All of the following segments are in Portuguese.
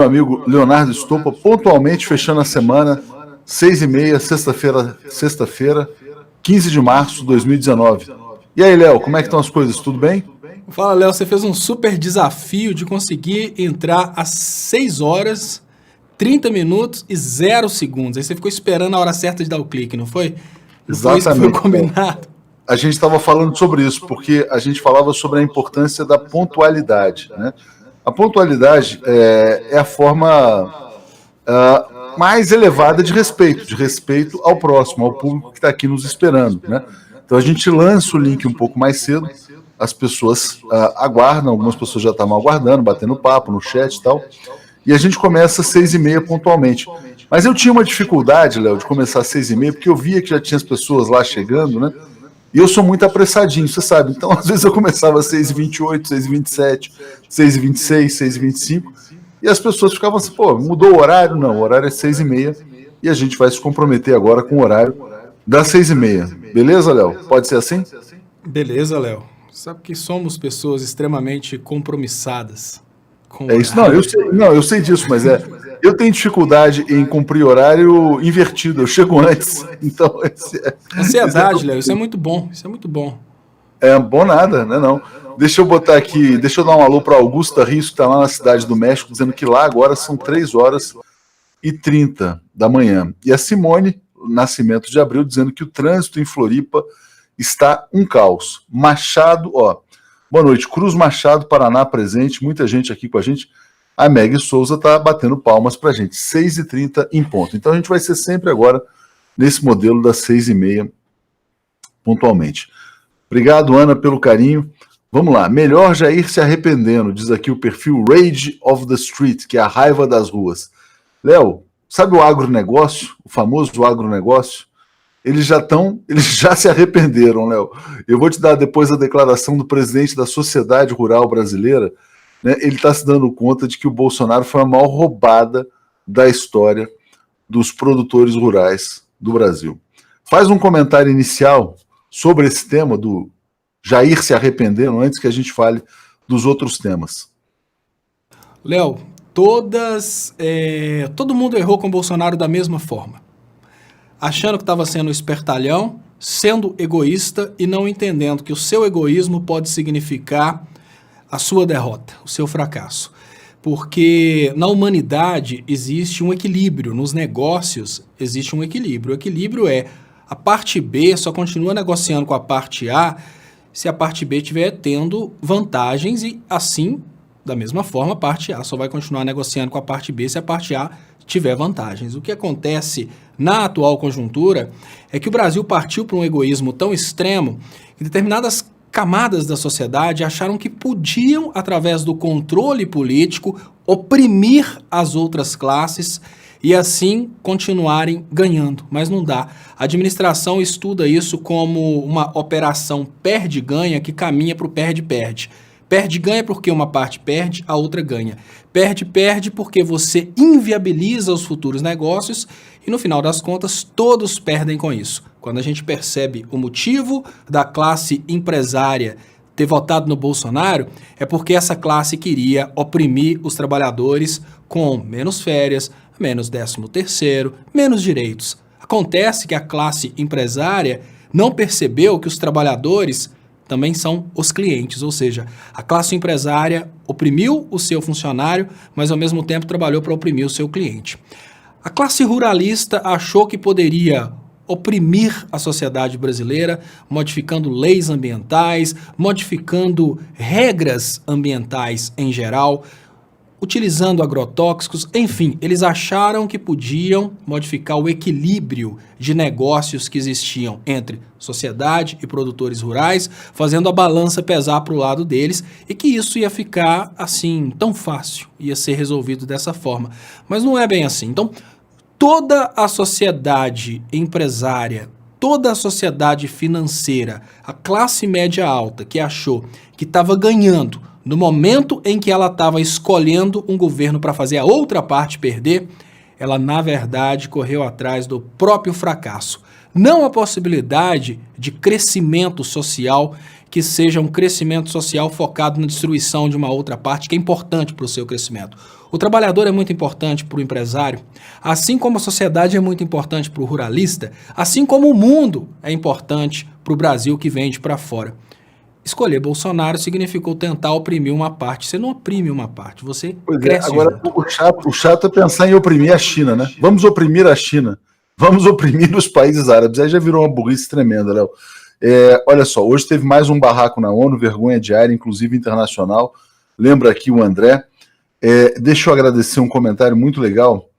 meu amigo Leonardo Estopa, pontualmente fechando a semana, 6h30, sexta-feira, 15 de março de 2019. E aí, Léo, como é que estão as coisas? Tudo bem? Fala, Léo, você fez um super desafio de conseguir entrar às 6 horas, 30 minutos e 0 segundos. Aí você ficou esperando a hora certa de dar o clique, não foi? Não foi isso que foi Exatamente. combinado? A gente estava falando sobre isso, porque a gente falava sobre a importância da pontualidade, né? A pontualidade é a forma mais elevada de respeito ao próximo, ao público que está aqui nos esperando, né? Então a gente lança o link um pouco mais cedo, as pessoas aguardam, algumas pessoas já estavam aguardando, batendo papo no chat e tal, e a gente começa às 6h30 pontualmente. Mas eu tinha uma dificuldade, Léo, de começar às 6h30, porque eu via que já tinha as pessoas lá chegando, né? E eu sou muito apressadinho, você sabe. Então, às vezes eu começava às 6h28, 6h27, 6h26, 6h25, e as pessoas ficavam assim, pô, mudou o horário? Não, o horário é 6h30, e a gente vai se comprometer agora com o horário das 6h30. Beleza, Léo? Pode ser assim? Beleza, Léo. Sabe que somos pessoas extremamente compromissadas com o É isso. horário. Eu sei disso, mas eu tenho dificuldade em cumprir horário invertido, eu chego antes. Então, Ansiedade, Léo, isso é muito bom, isso é muito bom. É bom nada, né? Não. Deixa eu botar aqui, deixa eu dar um alô para Augusta Rios, que está lá na Cidade do México, dizendo que lá agora são 3h30 da manhã. E a Simone Nascimento de Abril dizendo que o trânsito em Floripa está um caos. Machado, boa noite. Cruz Machado, Paraná, presente. Muita gente aqui com a gente. A Meg Souza está batendo palmas para a gente. 6h30 em ponto. Então a gente vai ser sempre agora nesse modelo das 6h30 pontualmente. Obrigado, Ana, pelo carinho. Vamos lá. Melhor já ir se arrependendo, diz aqui o perfil Rage of the Street, que é a raiva das ruas. Léo, sabe o agronegócio, o famoso agronegócio? Eles já se arrependeram, Léo. Eu vou te dar depois a declaração do presidente da Sociedade Rural Brasileira, né? Ele está se dando conta de que o Bolsonaro foi a maior roubada da história dos produtores rurais do Brasil. Faz um comentário inicial sobre esse tema do Jair se arrependendo, antes que a gente fale dos outros temas. Léo, todo mundo errou com o Bolsonaro da mesma forma. Achando que estava sendo espertalhão, sendo egoísta e não entendendo que o seu egoísmo pode significar a sua derrota, o seu fracasso. Porque na humanidade existe um equilíbrio, nos negócios existe um equilíbrio. O equilíbrio é a parte B só continua negociando com a parte A se a parte B estiver tendo vantagens e assim, da mesma forma, a parte A só vai continuar negociando com a parte B se a parte A tiver vantagens. O que acontece na atual conjuntura é que o Brasil partiu para um egoísmo tão extremo que determinadas camadas da sociedade acharam que podiam, através do controle político, oprimir as outras classes e assim continuarem ganhando, mas não dá. A administração estuda isso como uma operação perde-ganha que caminha para o perde-perde. Perde-ganha porque uma parte perde, a outra ganha. Perde-perde porque você inviabiliza os futuros negócios e, no final das contas, todos perdem com isso. Quando a gente percebe o motivo da classe empresária ter votado no Bolsonaro, é porque essa classe queria oprimir os trabalhadores com menos férias, menos 13º, menos direitos. Acontece que a classe empresária não percebeu que os trabalhadores também são os clientes, ou seja, a classe empresária oprimiu o seu funcionário, mas ao mesmo tempo trabalhou para oprimir o seu cliente. A classe ruralista achou que poderia oprimir a sociedade brasileira, modificando leis ambientais, modificando regras ambientais em geral, utilizando agrotóxicos, enfim, eles acharam que podiam modificar o equilíbrio de negócios que existiam entre sociedade e produtores rurais, fazendo a balança pesar para o lado deles e que isso ia ficar assim tão fácil, ia ser resolvido dessa forma. Mas não é bem assim. Então, toda a sociedade empresária, toda a sociedade financeira, a classe média alta que achou que estava ganhando no momento em que ela estava escolhendo um governo para fazer a outra parte perder, ela, na verdade, correu atrás do próprio fracasso. Não a possibilidade de crescimento social que seja um crescimento social focado na destruição de uma outra parte que é importante para o seu crescimento. O trabalhador é muito importante para o empresário, assim como a sociedade é muito importante para o ruralista, assim como o mundo é importante para o Brasil que vende para fora. Escolher Bolsonaro significou tentar oprimir uma parte. Você não oprime uma parte, você cresce agora junto. o chato é pensar em oprimir a China, né? Vamos oprimir a China, vamos oprimir os países árabes. Aí já virou uma burrice tremenda, Léo. Olha só, hoje teve mais um barraco na ONU, vergonha diária, inclusive internacional. Lembra aqui o André. Deixa eu agradecer um comentário muito legal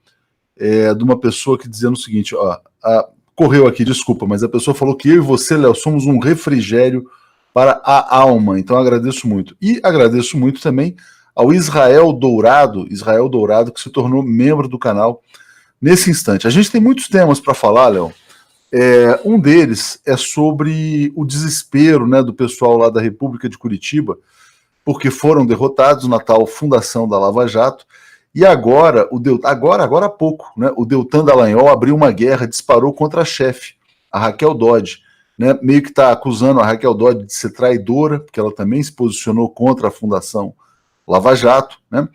de uma pessoa que dizendo o seguinte, ó, correu aqui, desculpa, mas a pessoa falou que eu e você, Léo, somos um refrigério para a alma, então agradeço muito. E agradeço muito também ao Israel Dourado, que se tornou membro do canal nesse instante. A gente tem muitos temas para falar, Léo. Um deles é sobre o desespero, né, do pessoal lá da República de Curitiba, porque foram derrotados na tal fundação da Lava Jato, e agora há pouco, né, o Deltan Dallagnol abriu uma guerra, disparou contra a chefe, a Raquel Dodge, né, meio que está acusando a Raquel Dodge de ser traidora, porque ela também se posicionou contra a Fundação Lava Jato, né?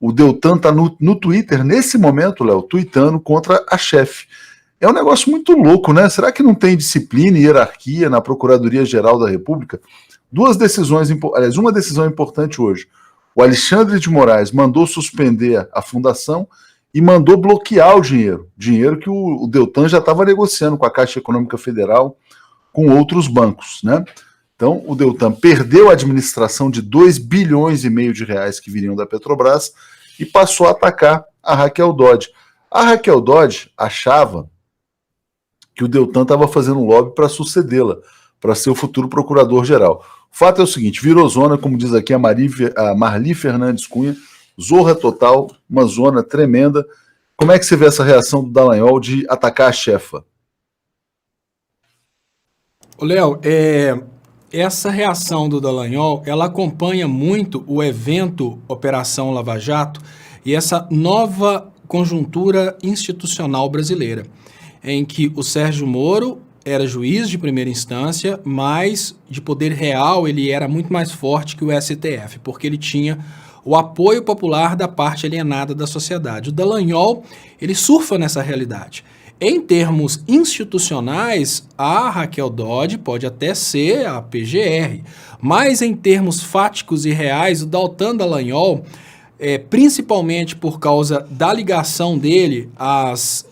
O Deltan está no Twitter, nesse momento, Léo, tweetando contra a chefe. É um negócio muito louco, né? Será que não tem disciplina e hierarquia na Procuradoria-Geral da República? Uma decisão importante hoje. O Alexandre de Moraes mandou suspender a fundação e mandou bloquear o dinheiro que o Deltan já estava negociando com a Caixa Econômica Federal, com outros bancos, né? Então, o Deltan perdeu a administração de 2,5 bilhões de reais que viriam da Petrobras e passou a atacar a Raquel Dodge. A Raquel Dodge achava que o Deltan estava fazendo um lobby para sucedê-la, para ser o futuro procurador-geral. O fato é o seguinte, virou zona, como diz aqui a Marli Fernandes Cunha, zorra total, uma zona tremenda. Como é que você vê essa reação do Dallagnol de atacar a chefa? Léo, essa reação do Dallagnol, ela acompanha muito o evento Operação Lava Jato e essa nova conjuntura institucional brasileira, em que o Sérgio Moro era juiz de primeira instância, mas de poder real ele era muito mais forte que o STF, porque ele tinha o apoio popular da parte alienada da sociedade. O Dallagnol, ele surfa nessa realidade. Em termos institucionais, a Raquel Dodge pode até ser a PGR, mas em termos fáticos e reais, o Deltan Dallagnol, principalmente por causa da ligação dele às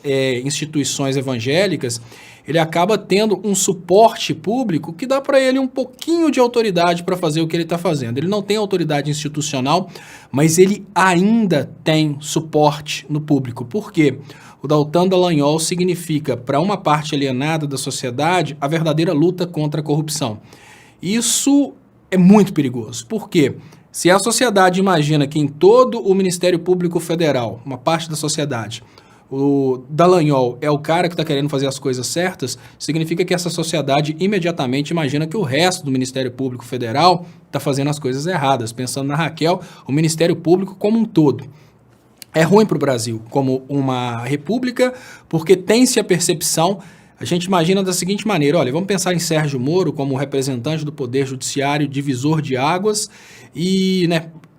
instituições evangélicas, ele acaba tendo um suporte público que dá para ele um pouquinho de autoridade para fazer o que ele está fazendo. Ele não tem autoridade institucional, mas ele ainda tem suporte no público. Por quê? O Deltan Dallagnol significa, para uma parte alienada da sociedade, a verdadeira luta contra a corrupção. Isso é muito perigoso. Por quê? Se a sociedade imagina que em todo o Ministério Público Federal, uma parte da sociedade, o Dallagnol é o cara que está querendo fazer as coisas certas, significa que essa sociedade imediatamente imagina que o resto do Ministério Público Federal está fazendo as coisas erradas. Pensando na Raquel, o Ministério Público como um todo. É ruim para o Brasil como uma república, porque tem-se a percepção, a gente imagina da seguinte maneira, olha, vamos pensar em Sérgio Moro como representante do Poder Judiciário, divisor de águas e,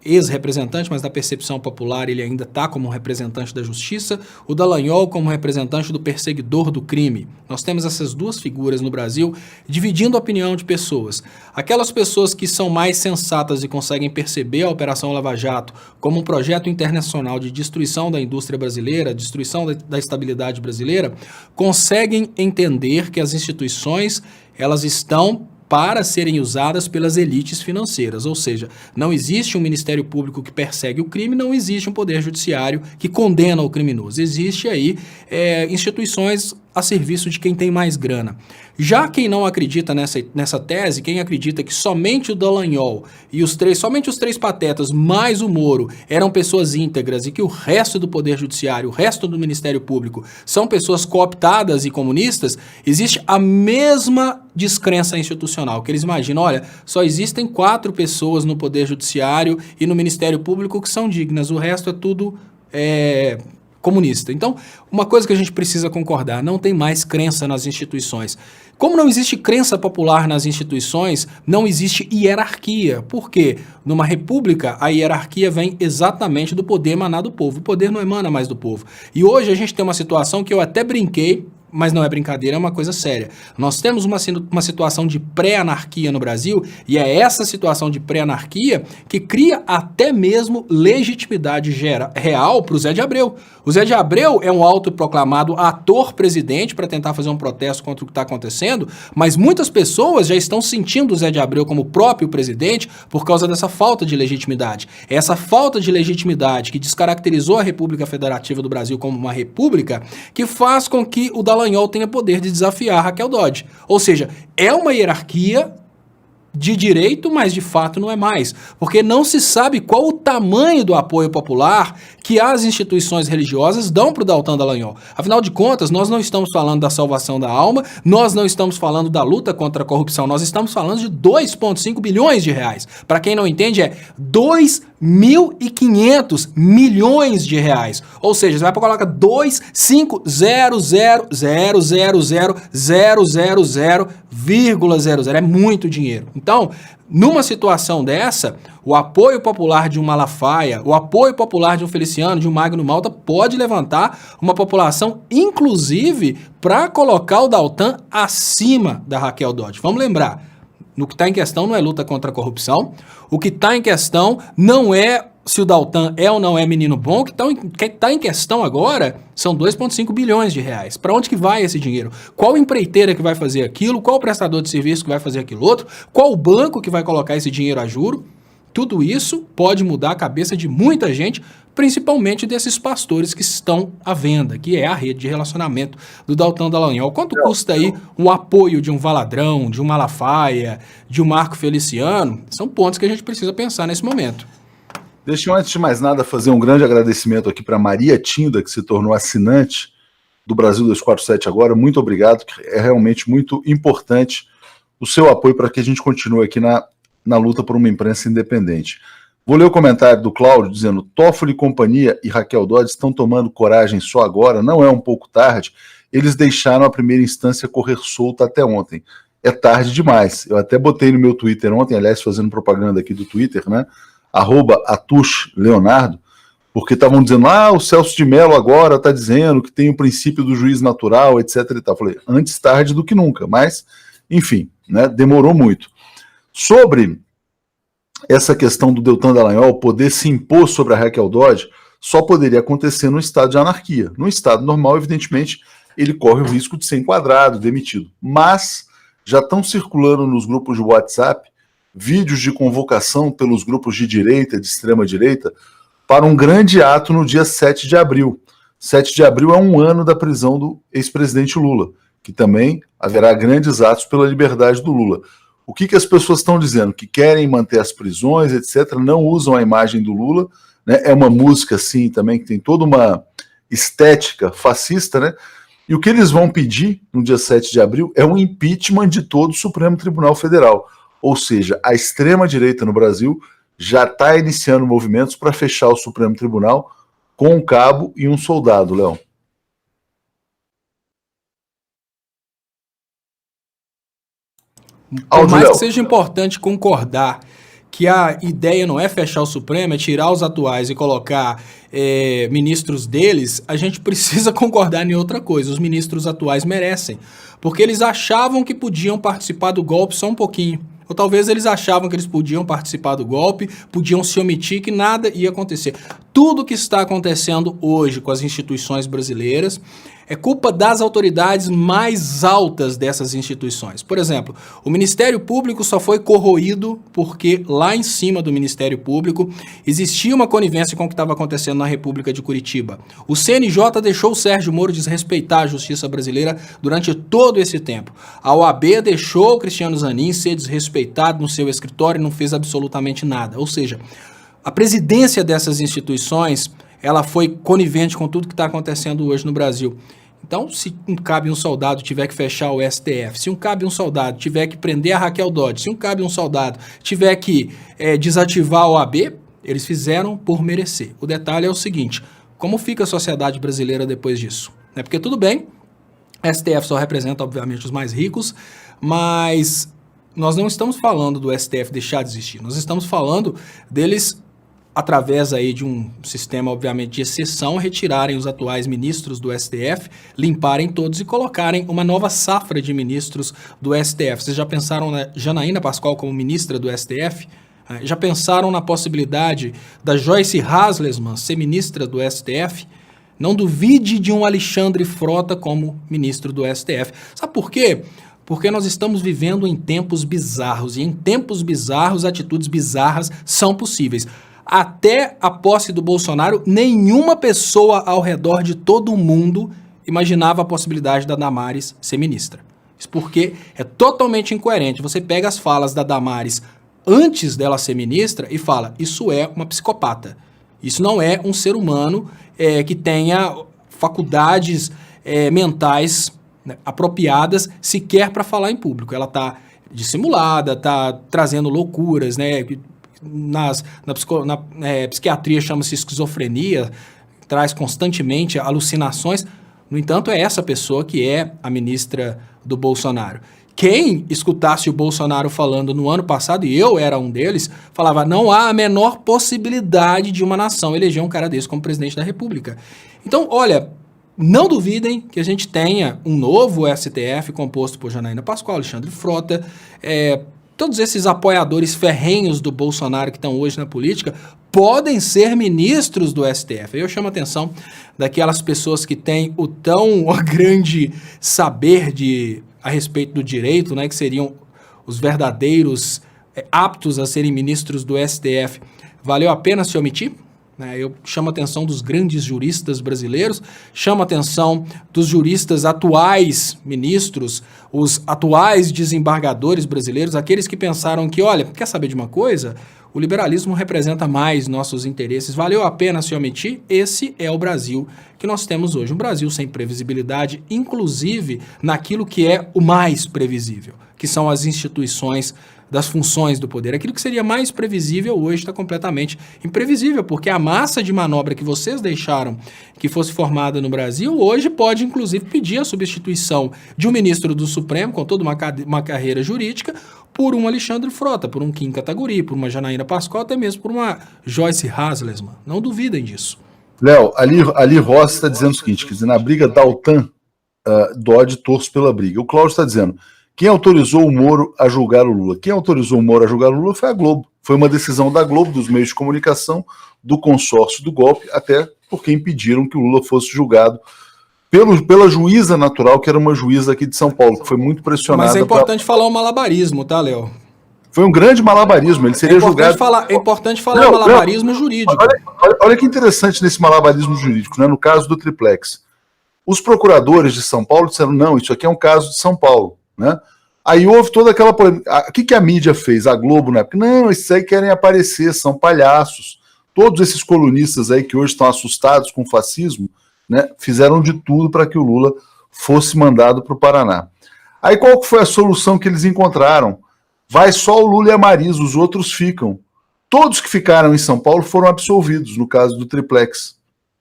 ex-representante, mas da percepção popular ele ainda está como representante da justiça, o Dallagnol como representante do perseguidor do crime. Nós temos essas duas figuras no Brasil dividindo a opinião de pessoas. Aquelas pessoas que são mais sensatas e conseguem perceber a Operação Lava Jato como um projeto internacional de destruição da indústria brasileira, destruição da estabilidade brasileira, conseguem entender que as instituições elas estão para serem usadas pelas elites financeiras, ou seja, não existe um Ministério Público que persegue o crime, não existe um Poder Judiciário que condena o criminoso. Existe aí instituições a serviço de quem tem mais grana. Já quem não acredita nessa tese, quem acredita que somente o Dallagnol e somente os três patetas mais o Moro eram pessoas íntegras e que o resto do Poder Judiciário, o resto do Ministério Público são pessoas cooptadas e comunistas, existe a mesma descrença institucional, que eles imaginam, olha, só existem 4 pessoas no Poder Judiciário e no Ministério Público que são dignas, o resto é tudo comunista. Então, uma coisa que a gente precisa concordar, não tem mais crença nas instituições. Como não existe crença popular nas instituições, não existe hierarquia. Por quê? Numa república, a hierarquia vem exatamente do poder emanar do povo. O poder não emana mais do povo. E hoje a gente tem uma situação que eu até brinquei, mas não é brincadeira, é uma coisa séria. Nós temos uma situação de pré-anarquia no Brasil, e é essa situação de pré-anarquia que cria até mesmo legitimidade real para o Zé de Abreu. O Zé de Abreu é um autoproclamado ator presidente para tentar fazer um protesto contra o que está acontecendo, mas muitas pessoas já estão sentindo o Zé de Abreu como próprio presidente por causa dessa falta de legitimidade. É essa falta de legitimidade que descaracterizou a República Federativa do Brasil como uma república que faz com que o Dallagnol tenha poder de desafiar Raquel Dodge. Ou seja, é uma hierarquia de direito, mas de fato não é mais, porque não se sabe qual o tamanho do apoio popular que as instituições religiosas dão para o Deltan Dallagnol. Afinal de contas, nós não estamos falando da salvação da alma, nós não estamos falando da luta contra a corrupção, nós estamos falando de 2,5 bilhões de reais. Para quem não entende, é 2.500 milhões de reais. Ou seja, você vai colocar 250000000,00. É muito dinheiro. Então, numa situação dessa, o apoio popular de um Malafaia, o apoio popular de um Feliciano, de um Magno Malta, pode levantar uma população, inclusive, para colocar o Deltan acima da Raquel Dodge. Vamos lembrar, no que está em questão não é luta contra a corrupção, o que está em questão não é se o Deltan é ou não é menino bom, o que está em questão agora são 2,5 bilhões de reais. Para onde que vai esse dinheiro? Qual empreiteira que vai fazer aquilo? Qual prestador de serviço que vai fazer aquilo outro? Qual banco que vai colocar esse dinheiro a juro? Tudo isso pode mudar a cabeça de muita gente, principalmente desses pastores que estão à venda, que é a rede de relacionamento do Deltan Dallagnol. Quanto custa aí o apoio de um Valadrão, de um Malafaia, de um Marco Feliciano? São pontos que a gente precisa pensar nesse momento. Deixa eu, antes de mais nada, fazer um grande agradecimento aqui para Maria Tinda, que se tornou assinante do Brasil 247 agora. Muito obrigado, que é realmente muito importante o seu apoio para que a gente continue aqui na luta por uma imprensa independente. Vou ler o comentário do Cláudio dizendo: Toffoli e companhia e Raquel Dodge estão tomando coragem só agora, não é um pouco tarde? Eles deixaram a primeira instância correr solta até ontem. É tarde demais. Eu até botei no meu Twitter ontem, aliás, fazendo propaganda aqui do Twitter, né? @atushleonardo, porque estavam dizendo, o Celso de Mello agora está dizendo que tem o princípio do juiz natural, etc. e tal. Falei, antes tarde do que nunca, mas, enfim, né, demorou muito. Sobre essa questão do Deltan Dallagnol poder se impor sobre a Raquel Dodge, só poderia acontecer no estado de anarquia. No estado normal, evidentemente, ele corre o risco de ser enquadrado, demitido. Mas já estão circulando nos grupos de WhatsApp vídeos de convocação pelos grupos de direita, de extrema-direita, para um grande ato no dia 7 de abril. 7 de abril é um ano da prisão do ex-presidente Lula, que também haverá grandes atos pela liberdade do Lula. O que as pessoas estão dizendo? Que querem manter as prisões, etc., não usam a imagem do Lula, né? É uma música, assim, também, que tem toda uma estética fascista, né? E o que eles vão pedir no dia 7 de abril é um impeachment de todo o Supremo Tribunal Federal. Ou seja, a extrema-direita no Brasil já está iniciando movimentos para fechar o Supremo Tribunal com um cabo e um soldado, Léo. Por mais que seja importante concordar que a ideia não é fechar o Supremo, é tirar os atuais e colocar ministros deles, a gente precisa concordar em outra coisa. Os ministros atuais merecem, porque eles achavam que podiam participar do golpe só um pouquinho. Ou talvez eles achavam que eles podiam participar do golpe, podiam se omitir, que nada ia acontecer. Tudo que está acontecendo hoje com as instituições brasileiras é culpa das autoridades mais altas dessas instituições. Por exemplo, o Ministério Público só foi corroído porque lá em cima do Ministério Público existia uma conivência com o que estava acontecendo na República de Curitiba. O CNJ deixou o Sérgio Moro desrespeitar a justiça brasileira durante todo esse tempo. A OAB deixou o Cristiano Zanin ser desrespeitado no seu escritório e não fez absolutamente nada. Ou seja, a presidência dessas instituições, ela foi conivente com tudo que está acontecendo hoje no Brasil. Então, se um cabe um soldado tiver que fechar o STF, se um cabe um soldado tiver que prender a Raquel Dodge, se um cabe um soldado tiver que desativar a OAB, eles fizeram por merecer. O detalhe é o seguinte: Como fica a sociedade brasileira depois disso? Porque tudo bem, STF só representa, obviamente, os mais ricos, mas nós não estamos falando do STF deixar de existir, nós estamos falando deles, através aí de um sistema, obviamente, de exceção, retirarem os atuais ministros do STF, limparem todos e colocarem uma nova safra de ministros do STF. Vocês já pensaram na Janaína Pascoal como ministra do STF? Já pensaram na possibilidade da Joyce Hasselmann ser ministra do STF? Não duvide de um Alexandre Frota como ministro do STF. Sabe por quê? Porque nós estamos vivendo em tempos bizarros, e em tempos bizarros, atitudes bizarras são possíveis. Até a posse do Bolsonaro, nenhuma pessoa ao redor de todo o mundo imaginava a possibilidade da Damares ser ministra. Isso porque é totalmente incoerente. Você pega as falas da Damares antes dela ser ministra e fala, isso é uma psicopata. Isso não é um ser humano que tenha faculdades mentais, né, apropriadas sequer para falar em público. Ela está dissimulada, está trazendo loucuras, né? Na psiquiatria chama-se esquizofrenia, traz constantemente alucinações. No entanto, é essa pessoa que é a ministra do Bolsonaro. Quem escutasse o Bolsonaro falando no ano passado, e eu era um deles, falava, não há a menor possibilidade de uma nação eleger um cara desse como presidente da República. Então, olha, não duvidem que a gente tenha um novo STF composto por Janaína Pascoal, Alexandre Frota, todos esses apoiadores ferrenhos do Bolsonaro que estão hoje na política podem ser ministros do STF. Eu chamo a atenção daquelas pessoas que têm o tão grande saber a respeito do direito, né, que seriam os verdadeiros aptos a serem ministros do STF. Valeu a pena se omitir? Eu chamo a atenção dos grandes juristas brasileiros, chamo a atenção dos juristas atuais ministros, os atuais desembargadores brasileiros, aqueles que pensaram que, olha, quer saber de uma coisa? O liberalismo representa mais nossos interesses, valeu a pena se omitir? Esse é o Brasil que nós temos hoje, um Brasil sem previsibilidade, inclusive naquilo que é o mais previsível, que são as instituições das funções do poder. Aquilo que seria mais previsível hoje está completamente imprevisível, porque a massa de manobra que vocês deixaram que fosse formada no Brasil, hoje pode inclusive pedir a substituição de um ministro do Supremo, com toda uma carreira jurídica, por um Alexandre Frota, por um Kim Kataguiri, por uma Janaína Pascoal, até mesmo por uma Joyce Hasselmann. Não duvidem disso. Léo, Ali Rossi está dizendo o seguinte, quer dizer, na briga da OTAN, Dodge torce pela briga. O Cláudio está dizendo, quem autorizou o Moro a julgar o Lula? Quem autorizou o Moro a julgar o Lula foi a Globo. Foi uma decisão da Globo, dos meios de comunicação, do consórcio do golpe, até porque impediram que o Lula fosse julgado pela juíza natural, que era uma juíza aqui de São Paulo, que foi muito pressionada. Mas é importante falar o malabarismo, tá, Léo? Foi um grande malabarismo, ele seria julgado... É importante falar o malabarismo jurídico. Olha que interessante nesse malabarismo jurídico, né, no caso do triplex. Os procuradores de São Paulo disseram, não, isso aqui é um caso de São Paulo. Né? Aí houve toda aquela polêmica. O que a mídia fez? A Globo na época? Não, esses aí querem aparecer, são palhaços. Todos esses colunistas aí que hoje estão assustados com o fascismo, né, fizeram de tudo para que o Lula fosse mandado para o Paraná. Aí qual que foi a solução que eles encontraram? Vai só o Lula e a Marisa, os outros ficam. Todos que ficaram em São Paulo foram absolvidos, no caso do triplex.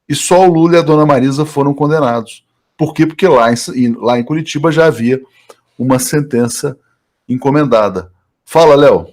E só o Lula e a dona Marisa foram condenados. Por quê? Porque lá em Curitiba já havia uma sentença encomendada. Fala, Léo.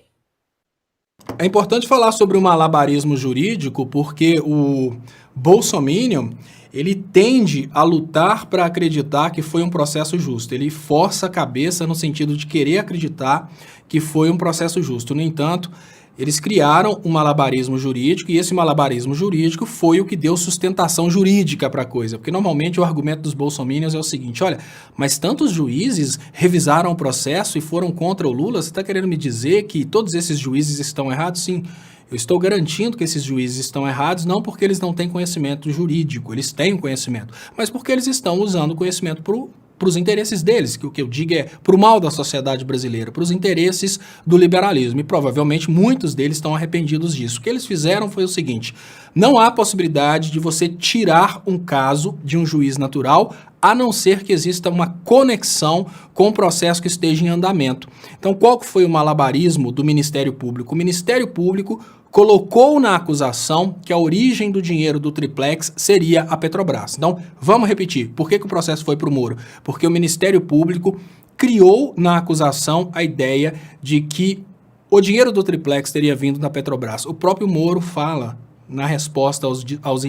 É importante falar sobre o malabarismo jurídico, porque o bolsominion, ele tende a lutar para acreditar que foi um processo justo. Ele força a cabeça no sentido de querer acreditar que foi um processo justo. No entanto, eles criaram um malabarismo jurídico, e esse malabarismo jurídico foi o que deu sustentação jurídica para a coisa. Porque normalmente o argumento dos bolsominions é o seguinte, olha, mas tantos juízes revisaram o processo e foram contra o Lula, você está querendo me dizer que todos esses juízes estão errados? Sim, eu estou garantindo que esses juízes estão errados, não porque eles não têm conhecimento jurídico, eles têm o conhecimento, mas porque eles estão usando o conhecimento para os interesses deles, que o que eu digo é para o mal da sociedade brasileira, para os interesses do liberalismo, e provavelmente muitos deles estão arrependidos disso. O que eles fizeram foi o seguinte, não há possibilidade de você tirar um caso de um juiz natural, a não ser que exista uma conexão com o processo que esteja em andamento. Então, qual que foi o malabarismo do Ministério Público? O Ministério Público colocou na acusação que a origem do dinheiro do triplex seria a Petrobras. Então, vamos repetir. Por que o processo foi para o Moro? Porque o Ministério Público criou na acusação a ideia de que o dinheiro do triplex teria vindo da Petrobras. O próprio Moro fala, na resposta aos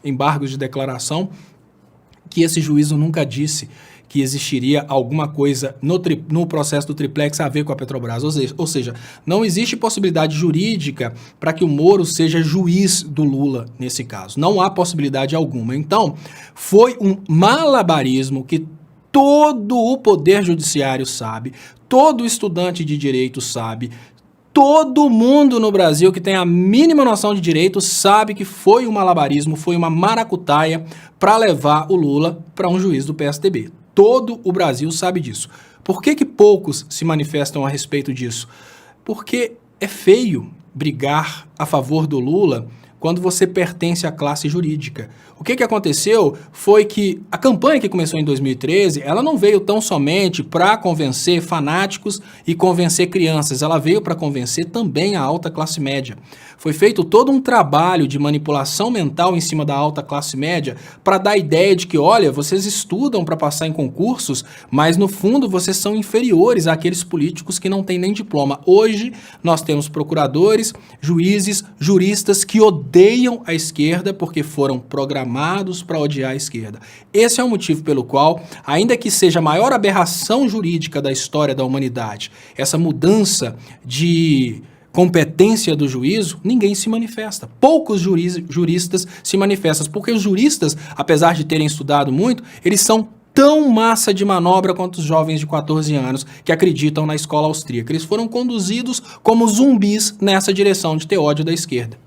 embargos de declaração, que esse juízo nunca disse que existiria alguma coisa no processo do triplex a ver com a Petrobras. Ou seja, não existe possibilidade jurídica para que o Moro seja juiz do Lula nesse caso. Não há possibilidade alguma. Então, foi um malabarismo que todo o Poder Judiciário sabe, todo estudante de direito sabe, todo mundo no Brasil que tem a mínima noção de direito sabe que foi um malabarismo, foi uma maracutaia para levar o Lula para um juiz do PSDB. Todo o Brasil sabe disso. Por que poucos se manifestam a respeito disso? Porque é feio brigar a favor do Lula quando você pertence à classe jurídica. O que aconteceu foi que a campanha que começou em 2013, ela não veio tão somente para convencer fanáticos e convencer crianças, ela veio para convencer também a alta classe média. Foi feito todo um trabalho de manipulação mental em cima da alta classe média para dar a ideia de que, olha, vocês estudam para passar em concursos, mas no fundo vocês são inferiores àqueles políticos que não têm nem diploma. Hoje nós temos procuradores, juízes, juristas que odeiam a esquerda porque foram programados para odiar a esquerda. Esse é o motivo pelo qual, ainda que seja a maior aberração jurídica da história da humanidade, essa mudança de competência do juízo, ninguém se manifesta. Poucos juristas se manifestam, porque os juristas, apesar de terem estudado muito, eles são tão massa de manobra quanto os jovens de 14 anos que acreditam na escola austríaca. Eles foram conduzidos como zumbis nessa direção de ter ódio da esquerda.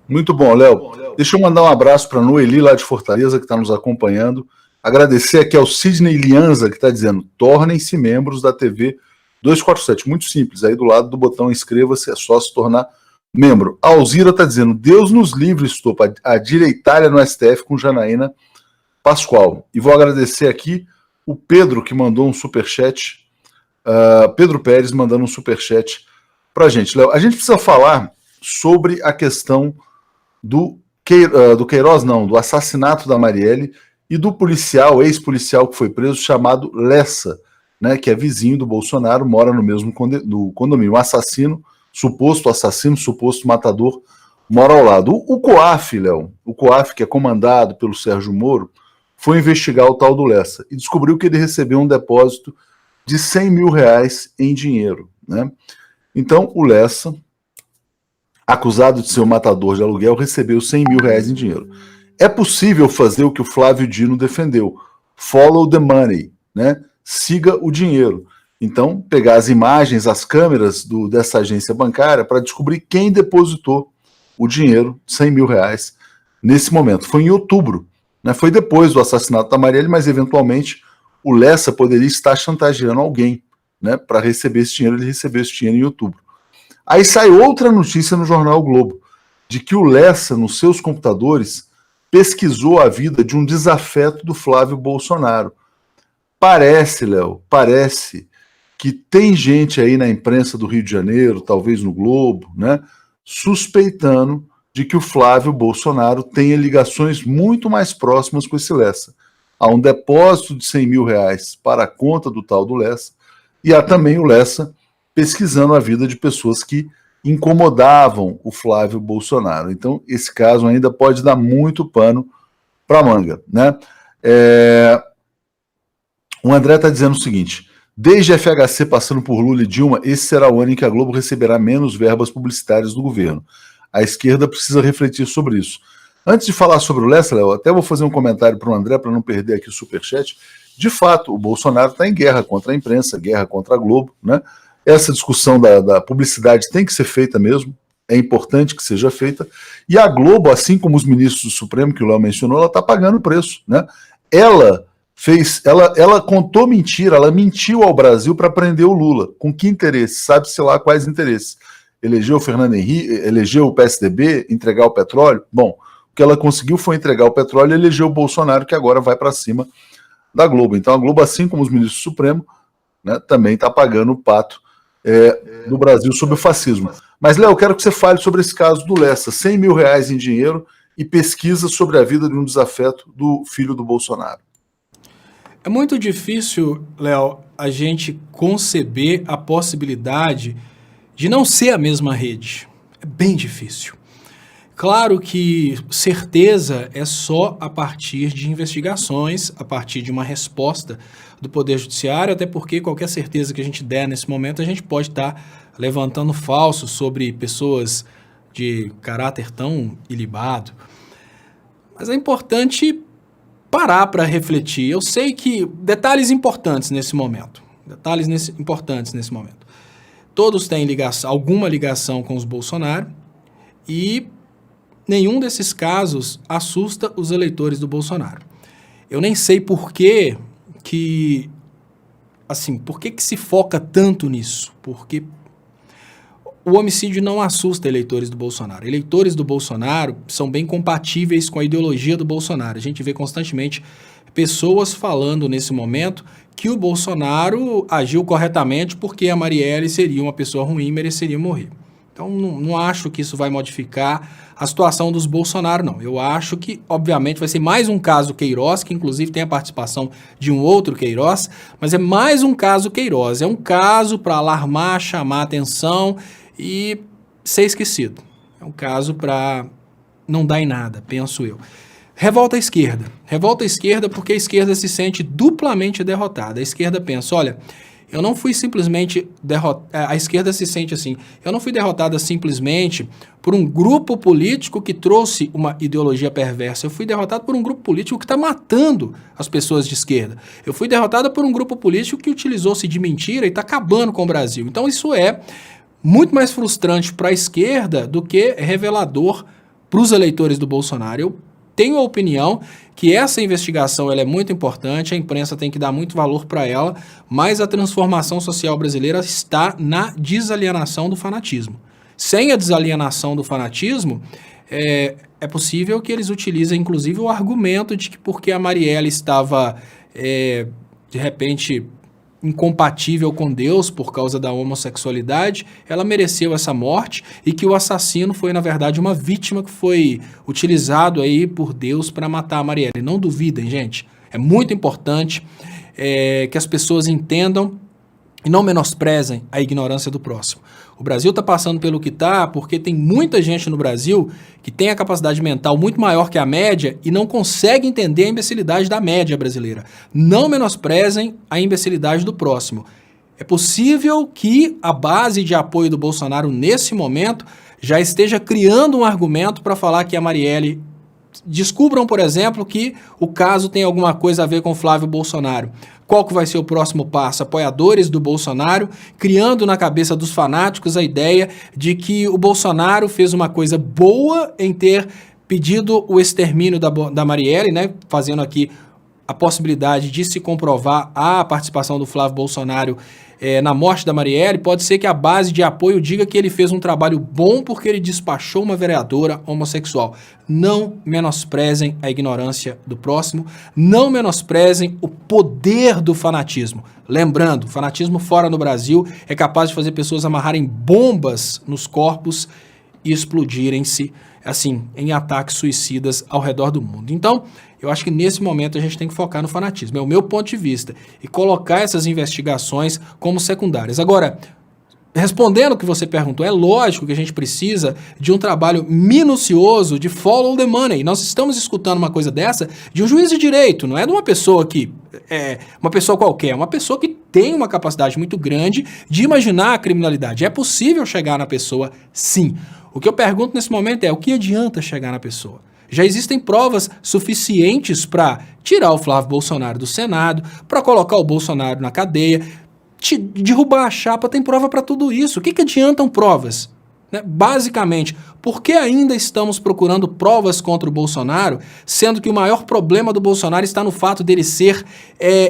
Muito bom, Léo. Deixa eu mandar um abraço para a Noeli, lá de Fortaleza, que está nos acompanhando. Agradecer aqui ao Sidney Lianza, que está dizendo: tornem-se membros da TV 247. Muito simples, aí do lado do botão inscreva-se, é só se tornar membro. A Alzira está dizendo: Deus nos livre, estou a direitária no STF com Janaína Pascoal. E vou agradecer aqui o Pedro, que mandou um superchat, Pedro Pérez mandando um superchat para a gente. Léo, a gente precisa falar sobre a questão do Queiroz, não, do assassinato da Marielle e do policial, ex-policial que foi preso, chamado Lessa, né, que é vizinho do Bolsonaro, mora no mesmo condomínio. Um suposto matador, mora ao lado. O COAF, Léo, o COAF, que é comandado pelo Sérgio Moro, foi investigar o tal do Lessa e descobriu que ele recebeu um depósito de R$100 mil em dinheiro, né? Então, o Lessa, acusado de ser um matador de aluguel, recebeu R$100 mil em dinheiro. É possível fazer o que o Flávio Dino defendeu: follow the money, né? Siga o dinheiro. Então, pegar as imagens, as câmeras dessa agência bancária para descobrir quem depositou o dinheiro, R$100 mil, nesse momento. Foi em outubro, né? Foi depois do assassinato da Marielle, mas eventualmente o Lessa poderia estar chantageando alguém, né, para receber esse dinheiro. Ele recebeu esse dinheiro em outubro. Aí sai outra notícia no jornal o Globo, de que o Lessa, nos seus computadores, pesquisou a vida de um desafeto do Flávio Bolsonaro. Parece, Léo, que tem gente aí na imprensa do Rio de Janeiro, talvez no Globo, né, suspeitando de que o Flávio Bolsonaro tenha ligações muito mais próximas com esse Lessa. Há um depósito de R$100 mil para a conta do tal do Lessa, e há também o Lessa pesquisando a vida de pessoas que incomodavam o Flávio Bolsonaro. Então, esse caso ainda pode dar muito pano para manga, né? O André está dizendo o seguinte: desde a FHC passando por Lula e Dilma, esse será o ano em que a Globo receberá menos verbas publicitárias do governo. A esquerda precisa refletir sobre isso. Antes de falar sobre o Lessa, Léo, até vou fazer um comentário para o André, para não perder aqui o superchat. De fato, o Bolsonaro está em guerra contra a imprensa, guerra contra a Globo, né? Essa discussão da publicidade tem que ser feita mesmo, é importante que seja feita, e a Globo, assim como os ministros do Supremo, que o Léo mencionou, ela está pagando o preço, né? Ela contou mentira, ela mentiu ao Brasil para prender o Lula. Com que interesse? Sabe-se lá quais interesses. Elegeu o Fernando Henrique, elegeu o PSDB, entregar o petróleo? Bom, o que ela conseguiu foi entregar o petróleo e elegeu o Bolsonaro, que agora vai para cima da Globo. Então a Globo, assim como os ministros do Supremo, né, também está pagando o pato do Brasil sob o fascismo. Mas, Léo, eu quero que você fale sobre esse caso do Lessa, R$100 mil em dinheiro e pesquisa sobre a vida de um desafeto do filho do Bolsonaro. É muito difícil, Léo, a gente conceber a possibilidade de não ser a mesma rede. É bem difícil. Claro que certeza é só a partir de investigações, a partir de uma resposta do Poder Judiciário, até porque qualquer certeza que a gente der nesse momento, a gente pode estar levantando falsos sobre pessoas de caráter tão ilibado. Mas é importante parar para refletir. Eu sei que detalhes importantes nesse momento. Todos têm alguma ligação com os Bolsonaro e nenhum desses casos assusta os eleitores do Bolsonaro. Eu nem sei por que se foca tanto nisso? Porque o homicídio não assusta eleitores do Bolsonaro. Eleitores do Bolsonaro são bem compatíveis com a ideologia do Bolsonaro. A gente vê constantemente pessoas falando nesse momento que o Bolsonaro agiu corretamente porque a Marielle seria uma pessoa ruim e mereceria morrer. Então, não acho que isso vai modificar a situação dos Bolsonaro, não. Eu acho que, obviamente, vai ser mais um caso Queiroz, que inclusive tem a participação de um outro Queiroz, mas é mais um caso Queiroz. É um caso para alarmar, chamar atenção e ser esquecido. É um caso para não dar em nada, penso eu. Revolta à esquerda. Revolta à esquerda porque a esquerda se sente duplamente derrotada. A esquerda pensa, olha, eu não fui simplesmente derrotada, a esquerda se sente assim, eu não fui derrotada simplesmente por um grupo político que trouxe uma ideologia perversa, eu fui derrotado por um grupo político que está matando as pessoas de esquerda, eu fui derrotada por um grupo político que utilizou-se de mentira e está acabando com o Brasil. Então isso é muito mais frustrante para a esquerda do que revelador para os eleitores do Bolsonaro. Eu tenho a opinião que essa investigação ela é muito importante, a imprensa tem que dar muito valor para ela, mas a transformação social brasileira está na desalienação do fanatismo. Sem a desalienação do fanatismo, é possível que eles utilizem, inclusive, o argumento de que porque a Marielle estava, de repente, incompatível com Deus por causa da homossexualidade, ela mereceu essa morte e que o assassino foi, na verdade, uma vítima que foi utilizado aí por Deus para matar a Marielle. Não duvidem, gente. É muito importante que as pessoas entendam e não menosprezem a ignorância do próximo. O Brasil está passando pelo que está porque tem muita gente no Brasil que tem a capacidade mental muito maior que a média e não consegue entender a imbecilidade da média brasileira. Não menosprezem a imbecilidade do próximo. É possível que a base de apoio do Bolsonaro nesse momento já esteja criando um argumento para falar que a Marielle... Descubram, por exemplo, que o caso tem alguma coisa a ver com Flávio Bolsonaro. Qual que vai ser o próximo passo? Apoiadores do Bolsonaro, criando na cabeça dos fanáticos a ideia de que o Bolsonaro fez uma coisa boa em ter pedido o extermínio da Marielle, né? Fazendo aqui a possibilidade de se comprovar a participação do Flávio Bolsonaro na morte da Marielle. Pode ser que a base de apoio diga que ele fez um trabalho bom porque ele despachou uma vereadora homossexual. Não menosprezem a ignorância do próximo, não menosprezem o poder do fanatismo. Lembrando, fanatismo fora no Brasil é capaz de fazer pessoas amarrarem bombas nos corpos e explodirem-se, assim, em ataques suicidas ao redor do mundo. Então, eu acho que nesse momento a gente tem que focar no fanatismo. É o meu ponto de vista. E colocar essas investigações como secundárias. Agora, respondendo o que você perguntou, é lógico que a gente precisa de um trabalho minucioso de follow the money. Nós estamos escutando uma coisa dessa de um juiz de direito, não é de uma pessoa que uma pessoa qualquer, uma pessoa que tem uma capacidade muito grande de imaginar a criminalidade. É possível chegar na pessoa, sim. O que eu pergunto nesse momento é, o que adianta chegar na pessoa? Já existem provas suficientes para tirar o Flávio Bolsonaro do Senado, para colocar o Bolsonaro na cadeia, derrubar a chapa, tem prova para tudo isso. O que adiantam provas? Né? Basicamente, por que ainda estamos procurando provas contra o Bolsonaro, sendo que o maior problema do Bolsonaro está no fato dele ser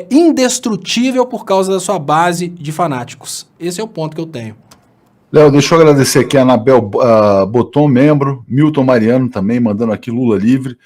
indestrutível por causa da sua base de fanáticos? Esse é o ponto que eu tenho. Léo, deixa eu agradecer aqui a Anabel Boton, membro, Milton Mariano também, mandando aqui Lula livre,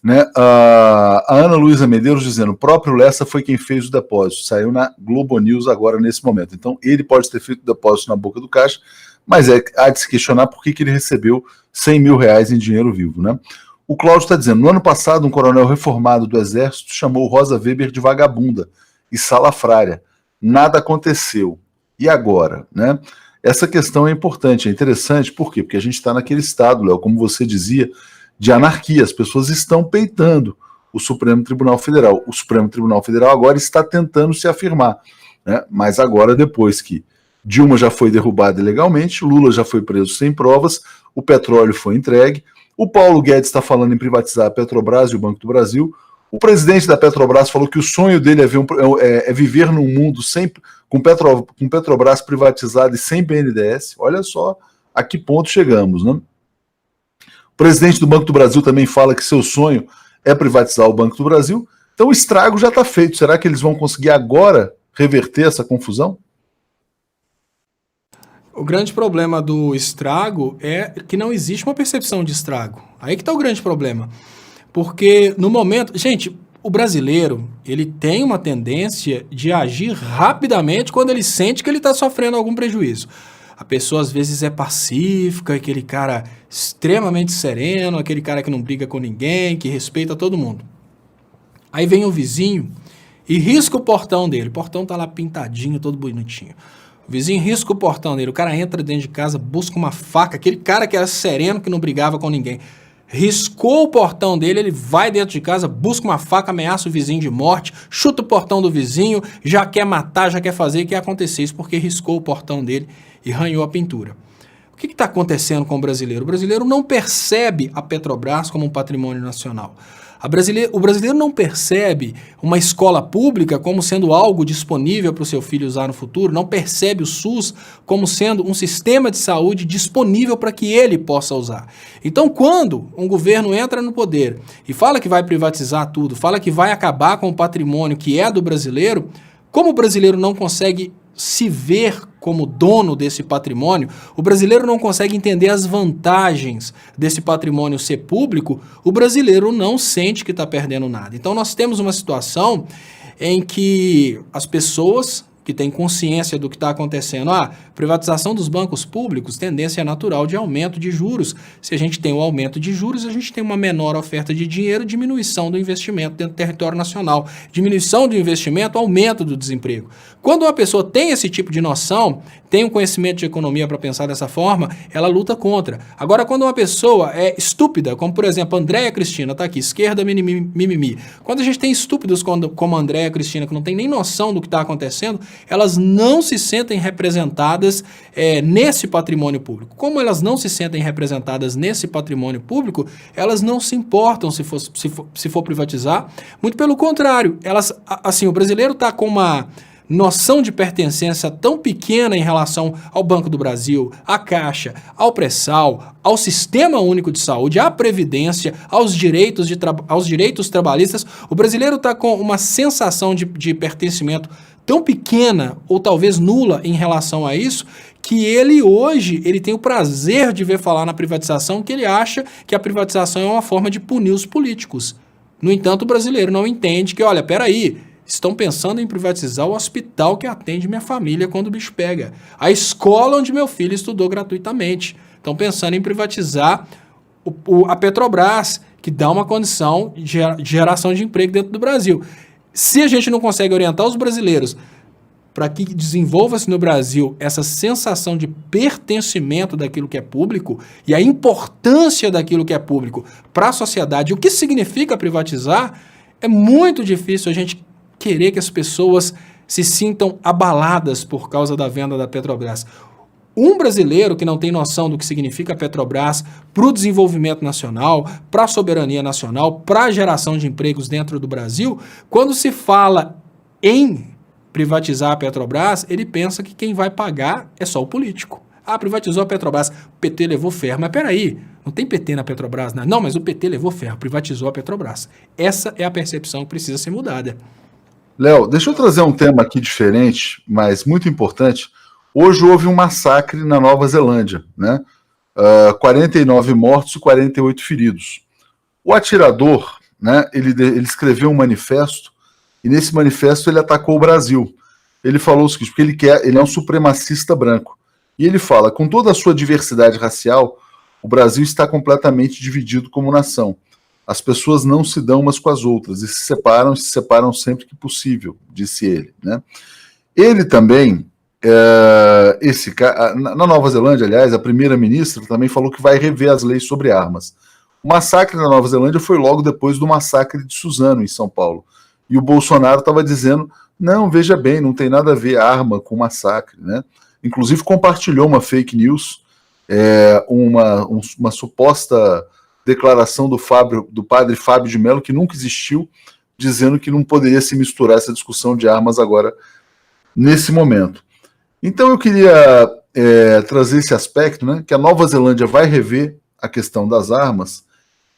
né? A Ana Luísa Medeiros dizendo, o próprio Lessa foi quem fez o depósito, saiu na Globo News agora nesse momento, então ele pode ter feito o depósito na boca do caixa, mas há de se questionar por que ele recebeu 100 mil reais em dinheiro vivo, né? O Cláudio está dizendo, no ano passado, um coronel reformado do Exército chamou Rosa Weber de vagabunda e salafrária. Nada aconteceu. E agora, né? Essa questão é importante, é interessante, por quê? Porque a gente está naquele estado, Léo, como você dizia, de anarquia. As pessoas estão peitando o Supremo Tribunal Federal. O Supremo Tribunal Federal agora está tentando se afirmar, né? Mas agora, depois que Dilma já foi derrubada ilegalmente, Lula já foi preso sem provas, o petróleo foi entregue, o Paulo Guedes está falando em privatizar a Petrobras e o Banco do Brasil, o presidente da Petrobras falou que o sonho dele é viver num mundo com Petrobras privatizada e sem BNDES. Olha só a que ponto chegamos, né? O presidente do Banco do Brasil também fala que seu sonho é privatizar o Banco do Brasil. Então o estrago já está feito. Será que eles vão conseguir agora reverter essa confusão? O grande problema do estrago é que não existe uma percepção de estrago. Aí que está o grande problema. Porque no momento... Gente, o brasileiro, ele tem uma tendência de agir rapidamente quando ele sente que ele está sofrendo algum prejuízo. A pessoa às vezes é pacífica, aquele cara extremamente sereno, aquele cara que não briga com ninguém, que respeita todo mundo. Aí vem o vizinho e risca o portão dele. O portão tá lá pintadinho, todo bonitinho. O vizinho risca o portão dele, o cara entra dentro de casa, busca uma faca, aquele cara que era sereno, que não brigava com ninguém. Riscou o portão dele, ele vai dentro de casa, busca uma faca, ameaça o vizinho de morte, chuta o portão do vizinho, já quer matar, já quer fazer, quer acontecer isso porque riscou o portão dele e arranhou a pintura. O que está acontecendo com o brasileiro? O brasileiro não percebe a Petrobras como um patrimônio nacional. O brasileiro não percebe uma escola pública como sendo algo disponível para o seu filho usar no futuro, não percebe o SUS como sendo um sistema de saúde disponível para que ele possa usar. Então, quando um governo entra no poder e fala que vai privatizar tudo, fala que vai acabar com o patrimônio que é do brasileiro, como o brasileiro não consegue se ver como dono desse patrimônio, o brasileiro não consegue entender as vantagens desse patrimônio ser público, o brasileiro não sente que está perdendo nada. Então nós temos uma situação em que as pessoas que têm consciência do que está acontecendo, privatização dos bancos públicos, tendência natural de aumento de juros. Se a gente tem um aumento de juros, a gente tem uma menor oferta de dinheiro, diminuição do investimento dentro do território nacional. Diminuição do investimento, aumento do desemprego. Quando uma pessoa tem esse tipo de noção, tem um conhecimento de economia para pensar dessa forma, ela luta contra. Agora, quando uma pessoa é estúpida, como por exemplo Andréa Cristina, está aqui, esquerda mimimi. Quando a gente tem estúpidos como Andréa Cristina, que não tem nem noção do que está acontecendo, elas não se sentem representadas nesse patrimônio público. Como elas não se sentem representadas nesse patrimônio público, elas não se importam se for privatizar. Muito pelo contrário, elas, assim, o brasileiro está com uma noção de pertencência tão pequena em relação ao Banco do Brasil, à Caixa, ao Pré-Sal, ao Sistema Único de Saúde, à Previdência, aos direitos trabalhistas. O brasileiro está com uma sensação de pertencimento tão pequena ou talvez nula em relação a isso, que ele tem o prazer de ver falar na privatização, que ele acha que a privatização é uma forma de punir os políticos. No entanto, o brasileiro não entende que, olha, peraí, estão pensando em privatizar o hospital que atende minha família quando o bicho pega, a escola onde meu filho estudou gratuitamente. Estão pensando em privatizar a Petrobras, que dá uma condição de geração de emprego dentro do Brasil. Se a gente não consegue orientar os brasileiros para que desenvolva-se no Brasil essa sensação de pertencimento daquilo que é público e a importância daquilo que é público para a sociedade, o que significa privatizar, é muito difícil a gente querer que as pessoas se sintam abaladas por causa da venda da Petrobras. Um brasileiro que não tem noção do que significa a Petrobras para o desenvolvimento nacional, para a soberania nacional, para a geração de empregos dentro do Brasil, quando se fala em privatizar a Petrobras, ele pensa que quem vai pagar é só o político. Privatizou a Petrobras, o PT levou ferro. Mas peraí, não tem PT na Petrobras, né? Não, mas o PT levou ferro, privatizou a Petrobras. Essa é a percepção que precisa ser mudada. Léo, deixa eu trazer um tema aqui diferente, mas muito importante. Hoje houve um massacre na Nova Zelândia, né? 49 mortos e 48 feridos. O atirador, né, ele escreveu um manifesto, e nesse manifesto ele atacou o Brasil. Ele falou o seguinte, porque ele é um supremacista branco. E ele fala, com toda a sua diversidade racial, o Brasil está completamente dividido como nação. As pessoas não se dão umas com as outras e se separam sempre que possível, disse ele, né? Ele também, na Nova Zelândia, aliás, a primeira-ministra também falou que vai rever as leis sobre armas. O massacre na Nova Zelândia foi logo depois do massacre de Suzano, em São Paulo. E o Bolsonaro estava dizendo, não, veja bem, não tem nada a ver arma com massacre, né? Inclusive compartilhou uma fake news, uma suposta declaração do padre Fábio de Mello, que nunca existiu, dizendo que não poderia se misturar essa discussão de armas agora, nesse momento. Então eu queria trazer esse aspecto, né, que a Nova Zelândia vai rever a questão das armas,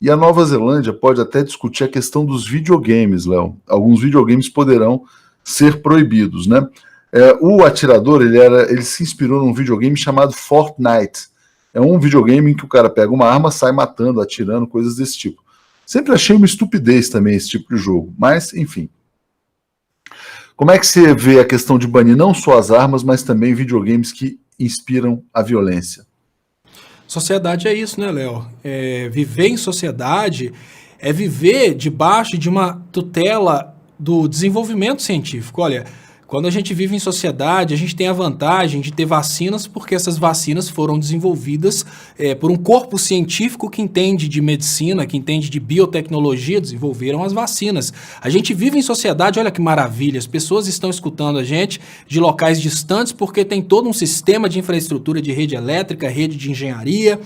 e a Nova Zelândia pode até discutir a questão dos videogames, Léo. Alguns videogames poderão ser proibidos, né? O atirador, ele se inspirou num videogame chamado Fortnite. É um videogame em que o cara pega uma arma, sai matando, atirando, coisas desse tipo. Sempre achei uma estupidez também esse tipo de jogo, mas, enfim. Como é que você vê a questão de banir não só as armas, mas também videogames que inspiram a violência? Sociedade é isso, né, Léo? Viver em sociedade é viver debaixo de uma tutela do desenvolvimento científico. Olha, quando a gente vive em sociedade, a gente tem a vantagem de ter vacinas, porque essas vacinas foram desenvolvidas por um corpo científico que entende de medicina, que entende de biotecnologia, desenvolveram as vacinas. A gente vive em sociedade, olha que maravilha, as pessoas estão escutando a gente de locais distantes porque tem todo um sistema de infraestrutura de rede elétrica, rede de engenharia,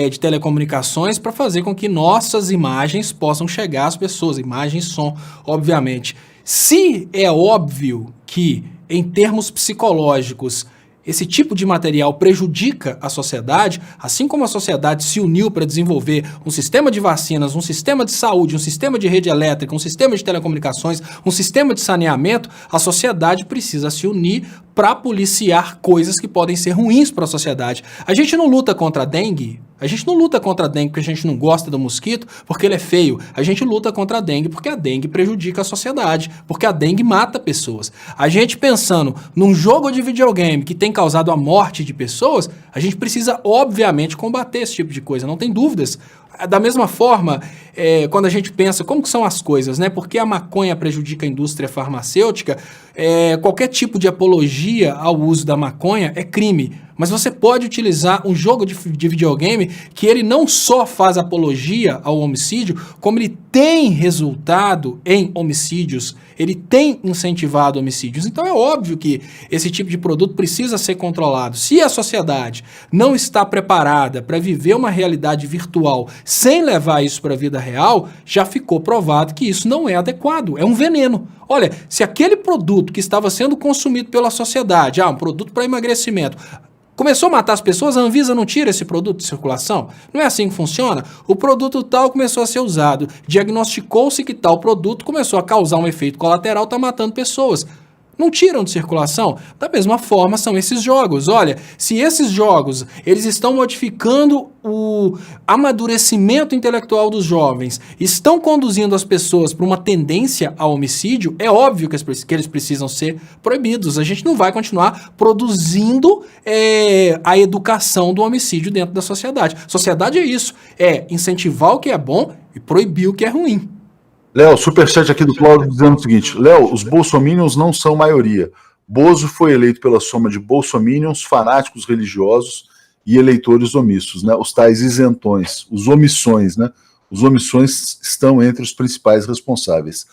de telecomunicações, para fazer com que nossas imagens possam chegar às pessoas, imagem e som, obviamente. Se é óbvio que, em termos psicológicos, esse tipo de material prejudica a sociedade, assim como a sociedade se uniu para desenvolver um sistema de vacinas, um sistema de saúde, um sistema de rede elétrica, um sistema de telecomunicações, um sistema de saneamento, a sociedade precisa se unir para policiar coisas que podem ser ruins para a sociedade. A gente não luta contra a dengue, porque a gente não gosta do mosquito, porque ele é feio. A gente luta contra a dengue porque a dengue prejudica a sociedade, porque a dengue mata pessoas. A gente pensando num jogo de videogame que tem causado a morte de pessoas, a gente precisa, obviamente, combater esse tipo de coisa, não tem dúvidas. Da mesma forma, quando a gente pensa como que são as coisas, né? Porque a maconha prejudica a indústria farmacêutica, qualquer tipo de apologia ao uso da maconha é crime. Mas você pode utilizar um jogo de videogame que ele não só faz apologia ao homicídio, como ele tem resultado em homicídios, ele tem incentivado homicídios. Então é óbvio que esse tipo de produto precisa ser controlado. Se a sociedade não está preparada para viver uma realidade virtual sem levar isso para a vida real, já ficou provado que isso não é adequado, é um veneno. Olha, se aquele produto que estava sendo consumido pela sociedade, um produto para emagrecimento, começou a matar as pessoas, a Anvisa não tira esse produto de circulação? Não é assim que funciona? O produto tal começou a ser usado, diagnosticou-se que tal produto começou a causar um efeito colateral, está matando pessoas. Não tiram de circulação? Da mesma forma são esses jogos. Olha, se esses jogos eles estão modificando o amadurecimento intelectual dos jovens, estão conduzindo as pessoas para uma tendência ao homicídio, é óbvio que eles precisam ser proibidos. A gente não vai continuar produzindo a educação do homicídio dentro da sociedade. Sociedade é isso, é incentivar o que é bom e proibir o que é ruim. Léo, superchat aqui do Cláudio dizendo o seguinte: Léo, os bolsominions não são maioria. Bozo foi eleito pela soma de bolsominions, fanáticos religiosos e eleitores omissos, né? Os tais isentões, os omissões, né? Os omissões estão entre os principais responsáveis.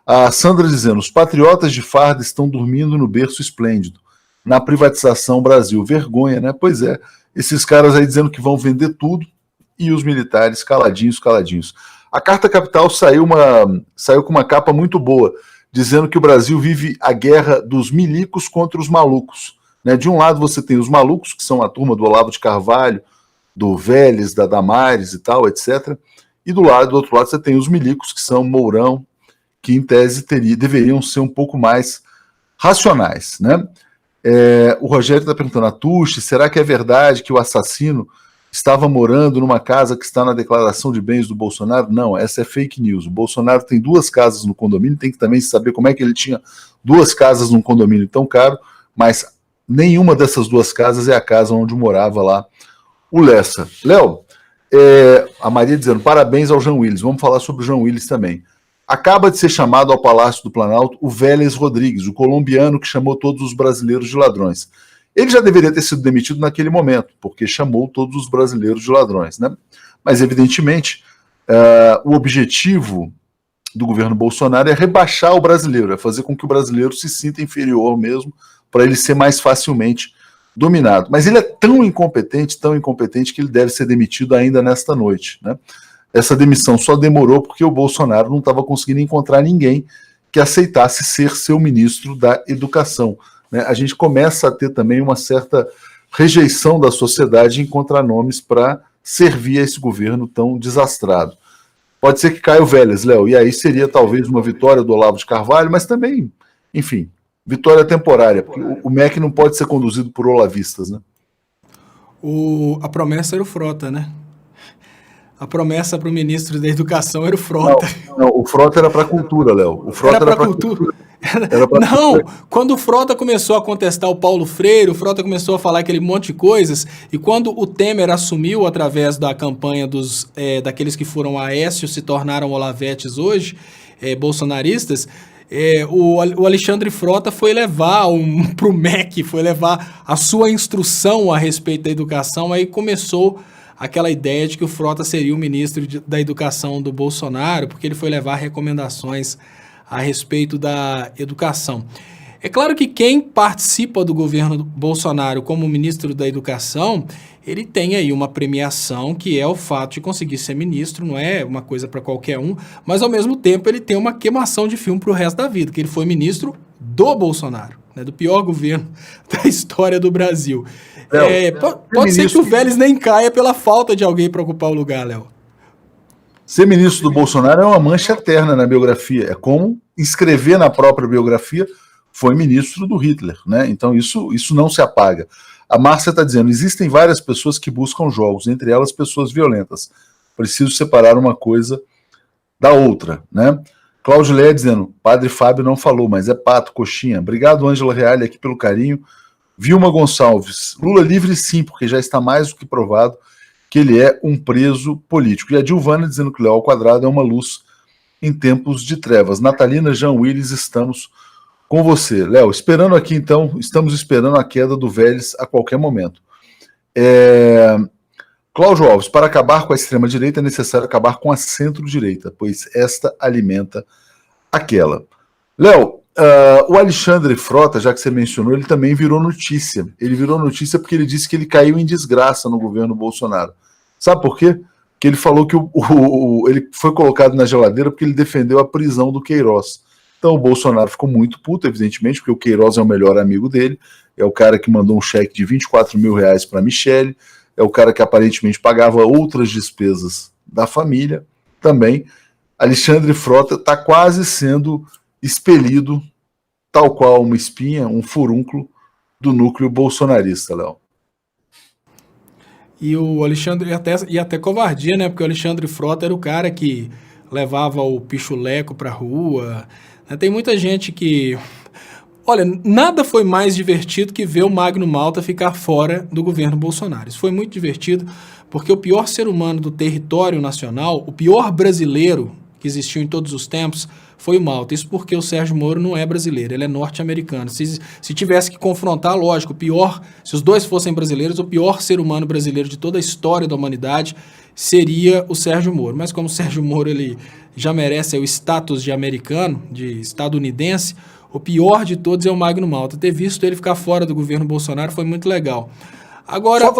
A Sandra dizendo: os patriotas de farda estão dormindo no berço esplêndido. Na privatização Brasil, vergonha, né? Pois é, esses caras aí dizendo que vão vender tudo e os militares caladinhos. A Carta Capital saiu com uma capa muito boa, dizendo que o Brasil vive a guerra dos milicos contra os malucos. Né? De um lado você tem os malucos, que são a turma do Olavo de Carvalho, do Vélez, da Damares e tal, etc. E do outro lado você tem os milicos, que são Mourão, que em tese deveriam ser um pouco mais racionais. Né? O Rogério está perguntando, Atushi, será que é verdade que o assassino estava morando numa casa que está na declaração de bens do Bolsonaro? Não, essa é fake news. O Bolsonaro tem 2 casas no condomínio, tem que também saber como é que ele tinha 2 casas num condomínio tão caro, mas nenhuma dessas duas casas é a casa onde morava lá o Lessa. Léo, a Maria dizendo, parabéns ao Jean Willis. Vamos falar sobre o Jean Willis também. Acaba de ser chamado ao Palácio do Planalto o Vélez Rodrigues, o colombiano que chamou todos os brasileiros de ladrões. Ele já deveria ter sido demitido naquele momento, porque chamou todos os brasileiros de ladrões, né? Mas, evidentemente, o objetivo do governo Bolsonaro é rebaixar o brasileiro, é fazer com que o brasileiro se sinta inferior mesmo, para ele ser mais facilmente dominado. Mas ele é tão incompetente, que ele deve ser demitido ainda nesta noite, né? Essa demissão só demorou porque o Bolsonaro não estava conseguindo encontrar ninguém que aceitasse ser seu ministro da Educação, né? A gente começa a ter também uma certa rejeição da sociedade em encontrar nomes para servir a esse governo tão desastrado. Pode ser que caia o Vélez, Léo, e aí seria talvez uma vitória do Olavo de Carvalho, mas também, enfim, vitória temporária, porque o MEC não pode ser conduzido por olavistas, né? A promessa era o Frota, né? A promessa para o ministro da Educação era o Frota. Não, o Frota era para a cultura, Léo. O Frota era para cultura. Não, quando o Frota começou a contestar o Paulo Freire, o Frota começou a falar aquele monte de coisas, e quando o Temer assumiu através da campanha daqueles que foram Aécio se tornaram Olavetes hoje, bolsonaristas, o Alexandre Frota foi levar para o MEC, foi levar a sua instrução a respeito da educação, aí começou aquela ideia de que o Frota seria o ministro da Educação do Bolsonaro, porque ele foi levar recomendações a respeito da educação. É claro que quem participa do governo Bolsonaro como ministro da Educação, ele tem aí uma premiação, que é o fato de conseguir ser ministro, não é uma coisa para qualquer um, mas ao mesmo tempo ele tem uma queimação de filme para o resto da vida, que ele foi ministro do Bolsonaro, né, do pior governo da história do Brasil. Pode ser que o Vélez nem caia pela falta de alguém para ocupar o lugar, Léo. Ser ministro do Bolsonaro é uma mancha eterna na biografia. É como escrever na própria biografia foi ministro do Hitler, né? Então isso não se apaga. A Márcia está dizendo, existem várias pessoas que buscam jogos, entre elas pessoas violentas. Preciso separar uma coisa da outra, né? Cláudio Léa dizendo, Padre Fábio não falou, mas é pato, coxinha. Obrigado, Ângela Reale, aqui pelo carinho. Vilma Gonçalves, Lula livre sim, porque já está mais do que provado que ele é um preso político. E a Dilvana dizendo que o Léo ao quadrado é uma luz em tempos de trevas. Natalina, Jean Willis, estamos com você. Léo, esperando aqui então, estamos esperando a queda do Vélez a qualquer momento. Cláudio Alves, para acabar com a extrema-direita é necessário acabar com a centro-direita, pois esta alimenta aquela. Léo, o Alexandre Frota, já que você mencionou, ele também virou notícia. Ele virou notícia porque ele disse que ele caiu em desgraça no governo Bolsonaro. Sabe por quê? Porque ele falou que ele foi colocado na geladeira porque ele defendeu a prisão do Queiroz. Então o Bolsonaro ficou muito puto, evidentemente, porque o Queiroz é o melhor amigo dele, é o cara que mandou um cheque de 24 mil reais para a Michele, é o cara que aparentemente pagava outras despesas da família também. Alexandre Frota está quase sendo expelido, tal qual uma espinha, um furúnculo do núcleo bolsonarista, Léo. E o Alexandre, e até covardia, né? Porque o Alexandre Frota era o cara que levava o pichuleco pra rua. Tem muita gente que... Olha, nada foi mais divertido que ver o Magno Malta ficar fora do governo Bolsonaro. Isso foi muito divertido, porque o pior ser humano do território nacional, o pior brasileiro que existiu em todos os tempos, foi o Malta. Isso porque o Sérgio Moro não é brasileiro, ele é norte-americano. Se tivesse que confrontar, lógico, o pior, se os dois fossem brasileiros, o pior ser humano brasileiro de toda a história da humanidade seria o Sérgio Moro. Mas como o Sérgio Moro ele já merece o status de americano, de estadunidense, o pior de todos é o Magno Malta. Ter visto ele ficar fora do governo Bolsonaro foi muito legal. Agora,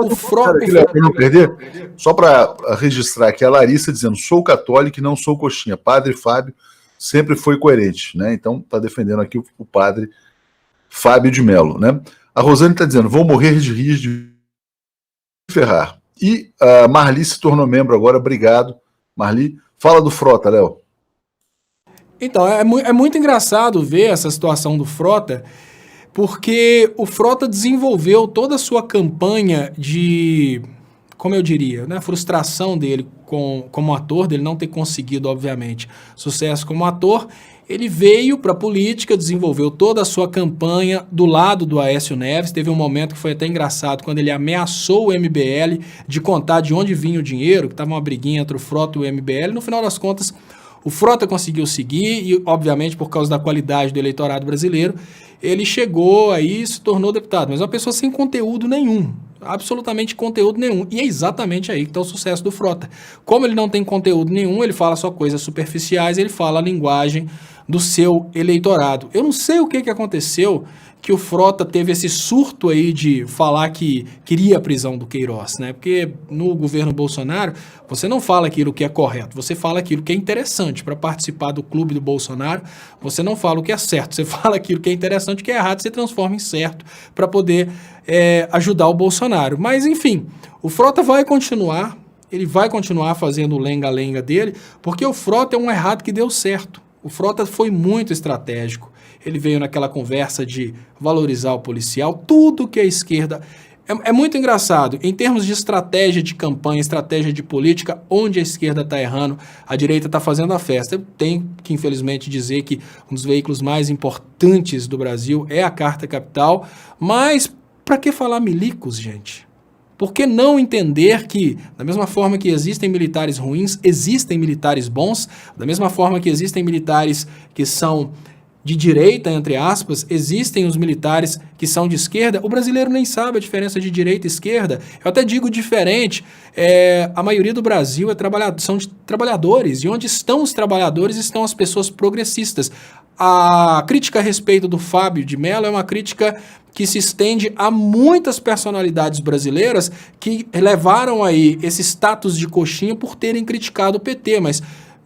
só para registrar aqui, a Larissa dizendo, sou católico e não sou coxinha. Padre Fábio sempre foi coerente, né? Então está defendendo aqui o padre Fábio de Mello, né? A Rosane está dizendo, vou morrer de rir de ferrar. E a Marli se tornou membro agora, obrigado. Marli, fala do Frota, Léo. Então, é muito engraçado ver essa situação do Frota, porque o Frota desenvolveu toda a sua campanha de, como eu diria, né, frustração dele como ator, dele não ter conseguido, obviamente, sucesso como ator, Ele veio para a política, desenvolveu toda a sua campanha do lado do Aécio Neves. Teve um momento que foi até engraçado, quando ele ameaçou o MBL de contar de onde vinha o dinheiro, que estava uma briguinha entre o Frota e o MBL. No final das contas, o Frota conseguiu seguir e, obviamente, por causa da qualidade do eleitorado brasileiro, ele chegou aí e se tornou deputado. Mas é uma pessoa sem conteúdo nenhum, absolutamente conteúdo nenhum. E é exatamente aí que está o sucesso do Frota. Como ele não tem conteúdo nenhum, ele fala só coisas superficiais, ele fala a linguagem do seu eleitorado. Eu não sei o que aconteceu que o Frota teve esse surto aí de falar que queria a prisão do Queiroz, né? Porque no governo Bolsonaro, você não fala aquilo que é correto, você fala aquilo que é interessante. Para participar do clube do Bolsonaro, você não fala o que é certo, você fala aquilo que é interessante, o que é errado, você transforma em certo para poder ajudar o Bolsonaro. Mas, enfim, o Frota vai continuar, ele vai continuar fazendo o lenga-lenga dele, porque o Frota é um errado que deu certo. O Frota foi muito estratégico. Ele veio naquela conversa de valorizar o policial, tudo que a esquerda... É muito engraçado. Em termos de estratégia de campanha, estratégia de política, onde a esquerda está errando, a direita está fazendo a festa. Eu tenho que, infelizmente, dizer que um dos veículos mais importantes do Brasil é a Carta Capital, mas para que falar milicos, gente? Por que não entender que, da mesma forma que existem militares ruins, existem militares bons, da mesma forma que existem militares que são de direita, entre aspas, existem os militares que são de esquerda? O brasileiro nem sabe a diferença de direita e esquerda. Eu até digo diferente, a maioria do Brasil são de trabalhadores, e onde estão os trabalhadores estão as pessoas progressistas. A crítica a respeito do Fábio de Mello é uma crítica que se estende a muitas personalidades brasileiras que levaram aí esse status de coxinha por terem criticado o PT, mas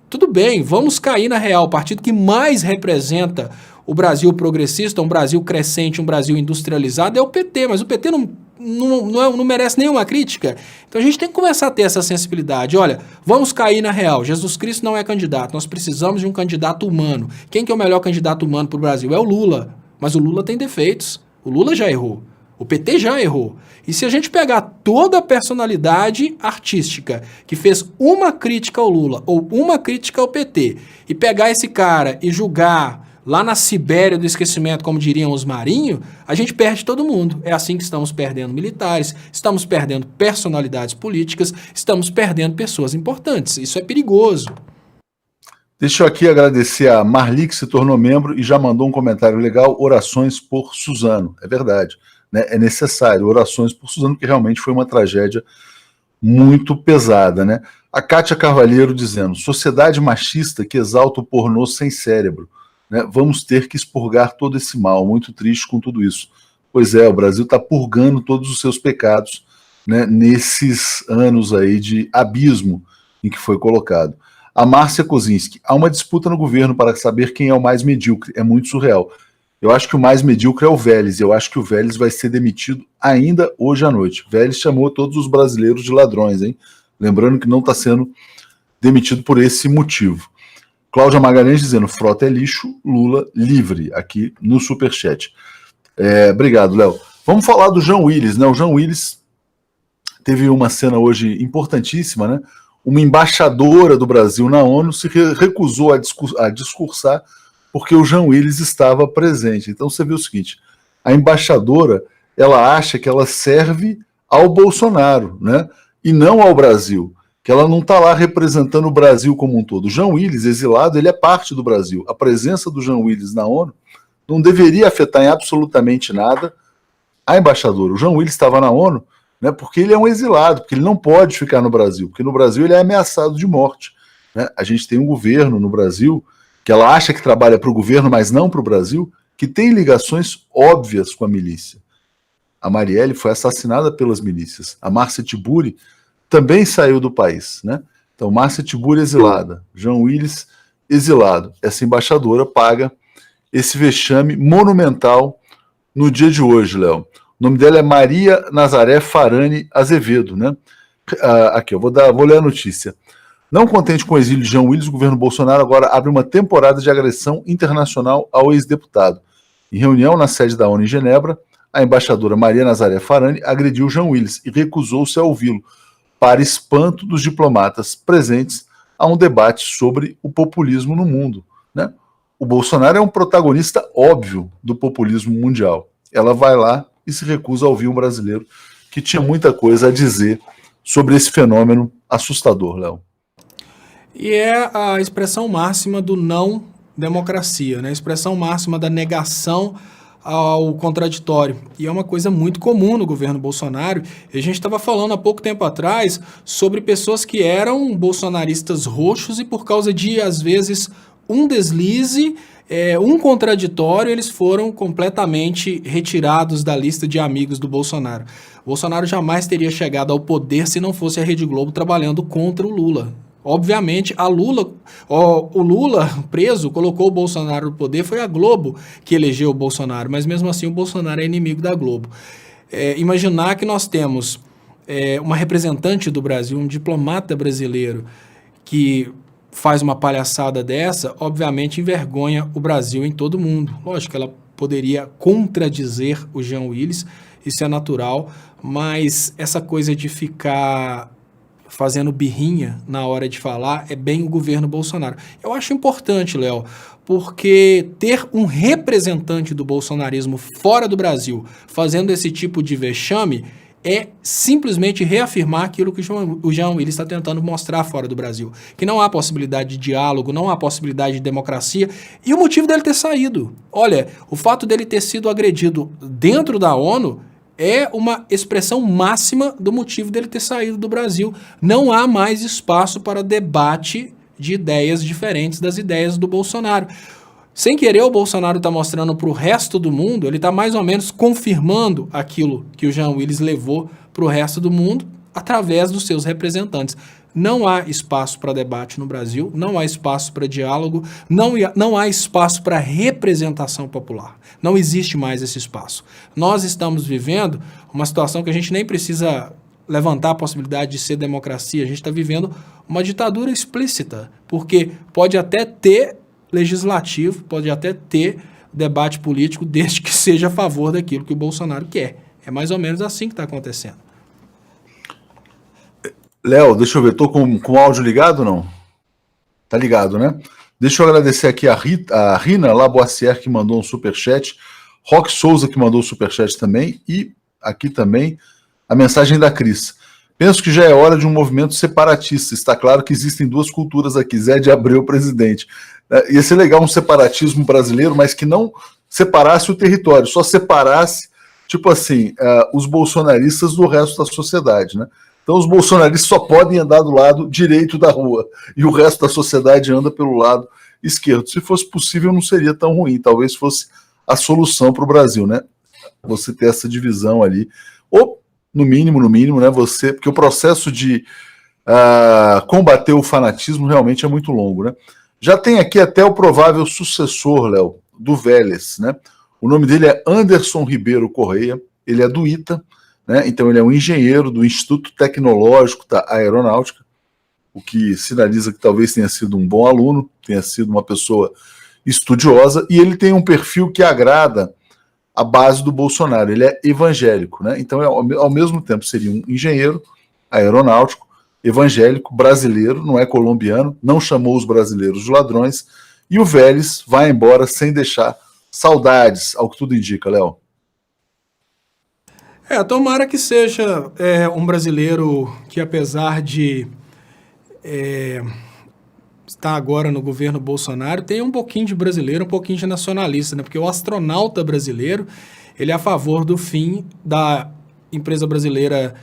tudo bem, vamos cair na real. O partido que mais representa o Brasil progressista, um Brasil crescente, um Brasil industrializado é o PT, mas o PT não merece nenhuma crítica. Então a gente tem que começar a ter essa sensibilidade. Olha, vamos cair na real. Jesus Cristo não é candidato, nós precisamos de um candidato humano. Quem que é o melhor candidato humano para o Brasil? É o Lula, mas o Lula tem defeitos. O Lula já errou. O PT já errou. E se a gente pegar toda a personalidade artística que fez uma crítica ao Lula ou uma crítica ao PT e pegar esse cara e julgar lá na Sibéria do esquecimento, como diriam os marinhos, a gente perde todo mundo. É assim que estamos perdendo militares, estamos perdendo personalidades políticas, estamos perdendo pessoas importantes. Isso é perigoso. Deixa eu aqui agradecer a Marli, que se tornou membro e já mandou um comentário legal, orações por Suzano. É verdade. Né, é necessário orações por Suzano, que realmente foi uma tragédia muito pesada. Né? A Kátia Carvalheiro dizendo, sociedade machista que exalta o pornô sem cérebro. Né? Vamos ter que expurgar todo esse mal, muito triste com tudo isso. Pois é, o Brasil está purgando todos os seus pecados, né, nesses anos aí de abismo em que foi colocado. A Márcia Kozinski, há uma disputa no governo para saber quem é o mais medíocre, é muito surreal. Eu acho que o mais medíocre é o Vélez. Eu acho que o Vélez vai ser demitido ainda hoje à noite. O Vélez chamou todos os brasileiros de ladrões, hein? Lembrando que não está sendo demitido por esse motivo. Cláudia Magalhães dizendo, Frota é lixo, Lula livre, aqui no Superchat. Obrigado, Léo. Vamos falar do Jean Willis, né? O Jean Willis teve uma cena hoje importantíssima, né? Uma embaixadora do Brasil na ONU se recusou a discursar porque o Jean Willis estava presente. Então você vê o seguinte, a embaixadora, ela acha que ela serve ao Bolsonaro, né? E não ao Brasil, que ela não está lá representando o Brasil como um todo. O Jean Willis, exilado, ele é parte do Brasil. A presença do Jean Willis na ONU não deveria afetar em absolutamente nada a embaixadora. O Jean Willis estava na ONU, né, porque ele é um exilado, porque ele não pode ficar no Brasil, porque no Brasil ele é ameaçado de morte. Né? A gente tem um governo no Brasil que ela acha que trabalha para o governo, mas não para o Brasil, que tem ligações óbvias com a milícia. A Marielle foi assassinada pelas milícias. A Márcia Tiburi também saiu do país. Né? Então, Márcia Tiburi exilada, Jean Willis exilado. Essa embaixadora paga esse vexame monumental no dia de hoje, Léo. O nome dela é Maria Nazaré Farani Azevedo. Né? Aqui, eu vou ler a notícia. Não contente com o exílio de Jean Willis, o governo Bolsonaro agora abre uma temporada de agressão internacional ao ex-deputado. Em reunião na sede da ONU em Genebra, a embaixadora Maria Nazaré Farani agrediu Jean Willis e recusou-se a ouvi-lo, para espanto dos diplomatas presentes a um debate sobre o populismo no mundo. Né? o Bolsonaro é um protagonista óbvio do populismo mundial. Ela vai lá e se recusa a ouvir um brasileiro que tinha muita coisa a dizer sobre esse fenômeno assustador, Léo. E é a expressão máxima do não democracia, né? A expressão máxima da negação ao contraditório. E é uma coisa muito comum no governo Bolsonaro. A gente estava falando há pouco tempo atrás sobre pessoas que eram bolsonaristas roxos e por causa de, às vezes, um deslize, um contraditório, eles foram completamente retirados da lista de amigos do Bolsonaro. O Bolsonaro jamais teria chegado ao poder se não fosse a Rede Globo trabalhando contra o Lula. Obviamente, o Lula preso colocou o Bolsonaro no poder, foi a Globo que elegeu o Bolsonaro, mas mesmo assim o Bolsonaro é inimigo da Globo. Imaginar que nós temos uma representante do Brasil, um diplomata brasileiro, que faz uma palhaçada dessa, obviamente envergonha o Brasil em todo mundo. Lógico que ela poderia contradizer o Jean Willis, isso é natural, mas essa coisa de ficar fazendo birrinha na hora de falar é bem o governo Bolsonaro. Eu acho importante, Léo, porque ter um representante do bolsonarismo fora do Brasil fazendo esse tipo de vexame é simplesmente reafirmar aquilo que o Jean Willis está tentando mostrar fora do Brasil, que não há possibilidade de diálogo, não há possibilidade de democracia, e o motivo dele ter saído. Olha, o fato dele ter sido agredido dentro da ONU é uma expressão máxima do motivo dele ter saído do Brasil. Não há mais espaço para debate de ideias diferentes das ideias do Bolsonaro. Sem querer, o Bolsonaro está mostrando para o resto do mundo, ele está mais ou menos confirmando aquilo que o Jean Willis levou para o resto do mundo através dos seus representantes. Não há espaço para debate no Brasil, não há espaço para diálogo, não há espaço para representação popular. Não existe mais esse espaço. Nós estamos vivendo uma situação que a gente nem precisa levantar a possibilidade de ser democracia, a gente está vivendo uma ditadura explícita, porque pode até ter legislativo, pode até ter debate político, desde que seja a favor daquilo que o Bolsonaro quer. É mais ou menos assim que está acontecendo. Léo, deixa eu ver, tô com o áudio ligado ou não? Tá ligado, né? Deixa eu agradecer aqui a Rina Laboissière, que mandou um superchat, Roque Souza, que mandou um superchat também, e aqui também a mensagem da Cris. Penso que já é hora de um movimento separatista. Está claro que existem duas culturas aqui, Zé de Abreu, presidente. Ia ser legal um separatismo brasileiro, mas que não separasse o território, só separasse, tipo assim, os bolsonaristas do resto da sociedade, né? Então os bolsonaristas só podem andar do lado direito da rua e o resto da sociedade anda pelo lado esquerdo. Se fosse possível, não seria tão ruim. Talvez fosse a solução para o Brasil, né? Você ter essa divisão ali. Ou, no mínimo, né? Porque o processo de combater o fanatismo realmente é muito longo, né? Já tem aqui até o provável sucessor, Léo, do Vélez, né? O nome dele é Anderson Ribeiro Correia, ele é do ITA, né? Então ele é um engenheiro do Instituto Tecnológico da Aeronáutica, o que sinaliza que talvez tenha sido um bom aluno, tenha sido uma pessoa estudiosa, e ele tem um perfil que agrada a base do Bolsonaro, ele é evangélico, né? Então ao mesmo tempo seria um engenheiro aeronáutico, evangélico, brasileiro, não é colombiano, não chamou os brasileiros de ladrões, e o Vélez vai embora sem deixar saudades, ao que tudo indica, Léo. Tomara que seja um brasileiro que, apesar de estar agora no governo Bolsonaro, tenha um pouquinho de brasileiro, um pouquinho de nacionalista, né? Porque o astronauta brasileiro, ele é a favor do fim da empresa brasileira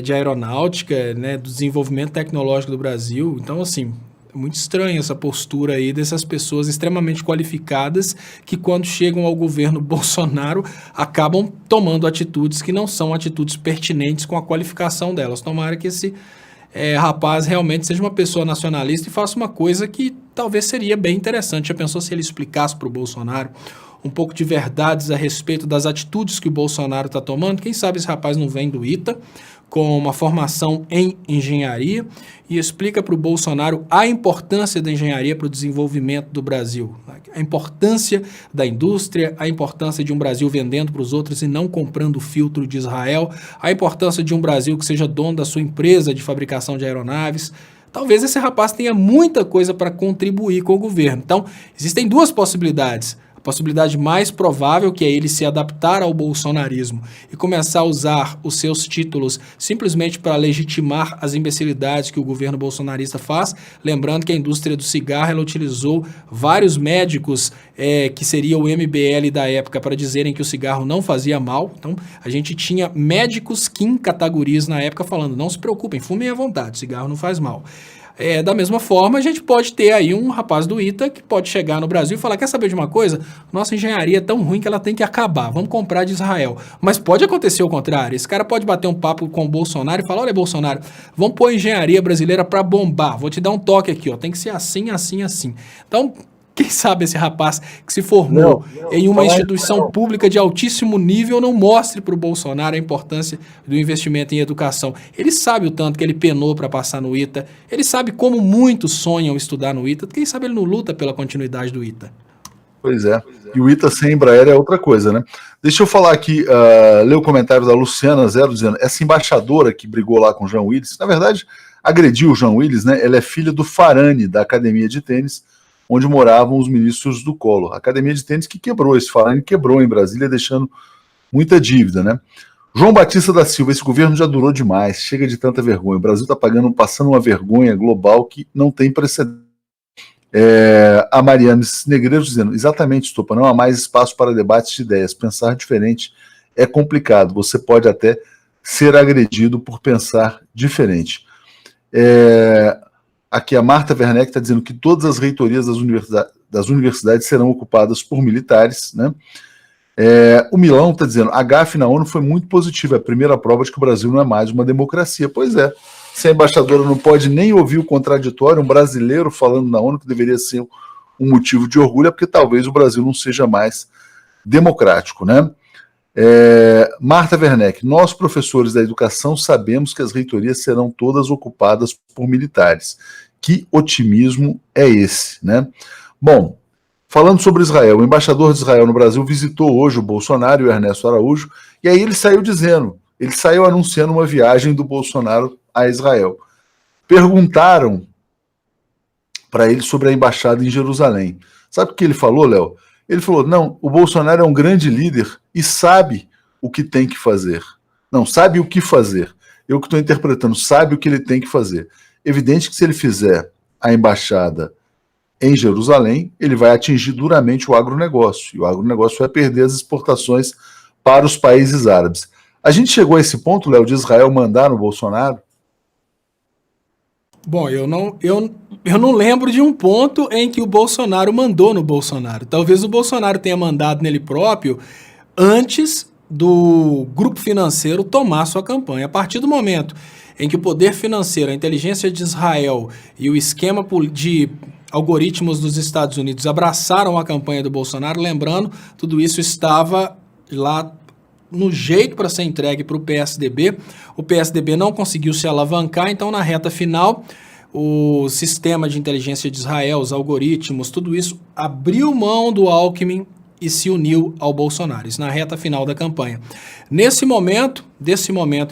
de aeronáutica, né, do desenvolvimento tecnológico do Brasil. Então, assim, é muito estranha essa postura aí dessas pessoas extremamente qualificadas que, quando chegam ao governo Bolsonaro, acabam tomando atitudes que não são atitudes pertinentes com a qualificação delas. Tomara que esse rapaz realmente seja uma pessoa nacionalista e faça uma coisa que talvez seria bem interessante. Já pensou se ele explicasse para o Bolsonaro um pouco de verdades a respeito das atitudes que o Bolsonaro está tomando? Quem sabe esse rapaz não vem do ITA, com uma formação em engenharia, e explica para o Bolsonaro a importância da engenharia para o desenvolvimento do Brasil, a importância da indústria, a importância de um Brasil vendendo para os outros e não comprando filtro de Israel, a importância de um Brasil que seja dono da sua empresa de fabricação de aeronaves. talvez esse rapaz tenha muita coisa para contribuir com o governo. Então, existem duas possibilidades. A possibilidade mais provável, que é ele se adaptar ao bolsonarismo e começar a usar os seus títulos simplesmente para legitimar as imbecilidades que o governo bolsonarista faz. Lembrando que a indústria do cigarro ela utilizou vários médicos que seria o MBL da época para dizerem que o cigarro não fazia mal. Então, a gente tinha médicos Kim categorias na época falando, não se preocupem, fumem à vontade, cigarro não faz mal. Da mesma forma, a gente pode ter aí um rapaz do ITA que pode chegar no Brasil e falar, quer saber de uma coisa? Nossa engenharia é tão ruim que ela tem que acabar, vamos comprar de Israel. Mas pode acontecer o contrário, esse cara pode bater um papo com o Bolsonaro e falar, olha Bolsonaro, vamos pôr a engenharia brasileira para bombar, vou te dar um toque aqui, ó, tem que ser assim, assim, assim. Então, quem sabe esse rapaz que se formou em uma instituição pública de altíssimo nível não mostre para o Bolsonaro a importância do investimento em educação. Ele sabe o tanto que ele penou para passar no ITA, ele sabe como muitos sonham estudar no ITA, quem sabe ele não luta pela continuidade do ITA. Pois é, e o ITA sem Embraer é outra coisa, né? Deixa eu falar aqui, ler o comentário da Luciana Zero, dizendo, essa embaixadora que brigou lá com o Jean Willis, na verdade, agrediu o Jean Willis, né? Ela é filha do Farani, da academia de tênis, onde moravam os ministros do Collor. A academia de tênis que quebrou, esse Farani quebrou em Brasília, deixando muita dívida, né? João Batista da Silva, esse governo já durou demais, chega de tanta vergonha. O Brasil está passando uma vergonha global que não tem precedente. A Mariana Negreiros dizendo, exatamente, Estopa, não há mais espaço para debates de ideias. Pensar diferente é complicado. Você pode até ser agredido por pensar diferente. Aqui a Marta Werneck está dizendo que todas as reitorias das universidades serão ocupadas por militares, né? O Milão está dizendo, a gafe na ONU foi muito positiva, é a primeira prova de que o Brasil não é mais uma democracia. Pois é, se a embaixadora não pode nem ouvir o contraditório, um brasileiro falando na ONU que deveria ser um motivo de orgulho, é porque talvez o Brasil não seja mais democrático, né? Marta Werneck, nós professores da educação sabemos que as reitorias serão todas ocupadas por militares. Que otimismo é esse, né? Bom, falando sobre Israel, o embaixador de Israel no Brasil visitou hoje o Bolsonaro e o Ernesto Araújo, e aí ele saiu anunciando uma viagem do Bolsonaro a Israel. Perguntaram para ele sobre a embaixada em Jerusalém. Sabe o que ele falou, Léo? Ele falou, não, o Bolsonaro é um grande líder e sabe o que tem que fazer. Não, sabe o que fazer. Eu que estou interpretando, sabe o que ele tem que fazer. Evidente que se ele fizer a embaixada em Jerusalém, ele vai atingir duramente o agronegócio. E o agronegócio vai perder as exportações para os países árabes. A gente chegou a esse ponto, Léo, de Israel mandar no Bolsonaro? Bom, eu não lembro de um ponto em que o Bolsonaro mandou no Bolsonaro. Talvez o Bolsonaro tenha mandado nele próprio antes do grupo financeiro tomar sua campanha. A partir do momento em que o poder financeiro, a inteligência de Israel e o esquema de algoritmos dos Estados Unidos abraçaram a campanha do Bolsonaro, lembrando, tudo isso estava lá no jeito para ser entregue para o PSDB. O PSDB não conseguiu se alavancar, então na reta final o sistema de inteligência de Israel, os algoritmos, tudo isso abriu mão do Alckmin e se uniu ao Bolsonaro, isso na reta final da campanha. Desse momento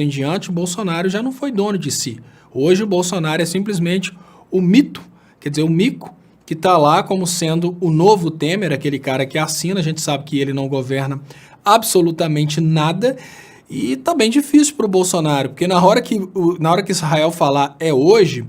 em diante, o Bolsonaro já não foi dono de si. Hoje o Bolsonaro é simplesmente o mito, quer dizer, o mico, que está lá como sendo o novo Temer, aquele cara que assina, a gente sabe que ele não governa absolutamente nada, e tá bem difícil para o Bolsonaro, porque na hora que Israel falar é hoje,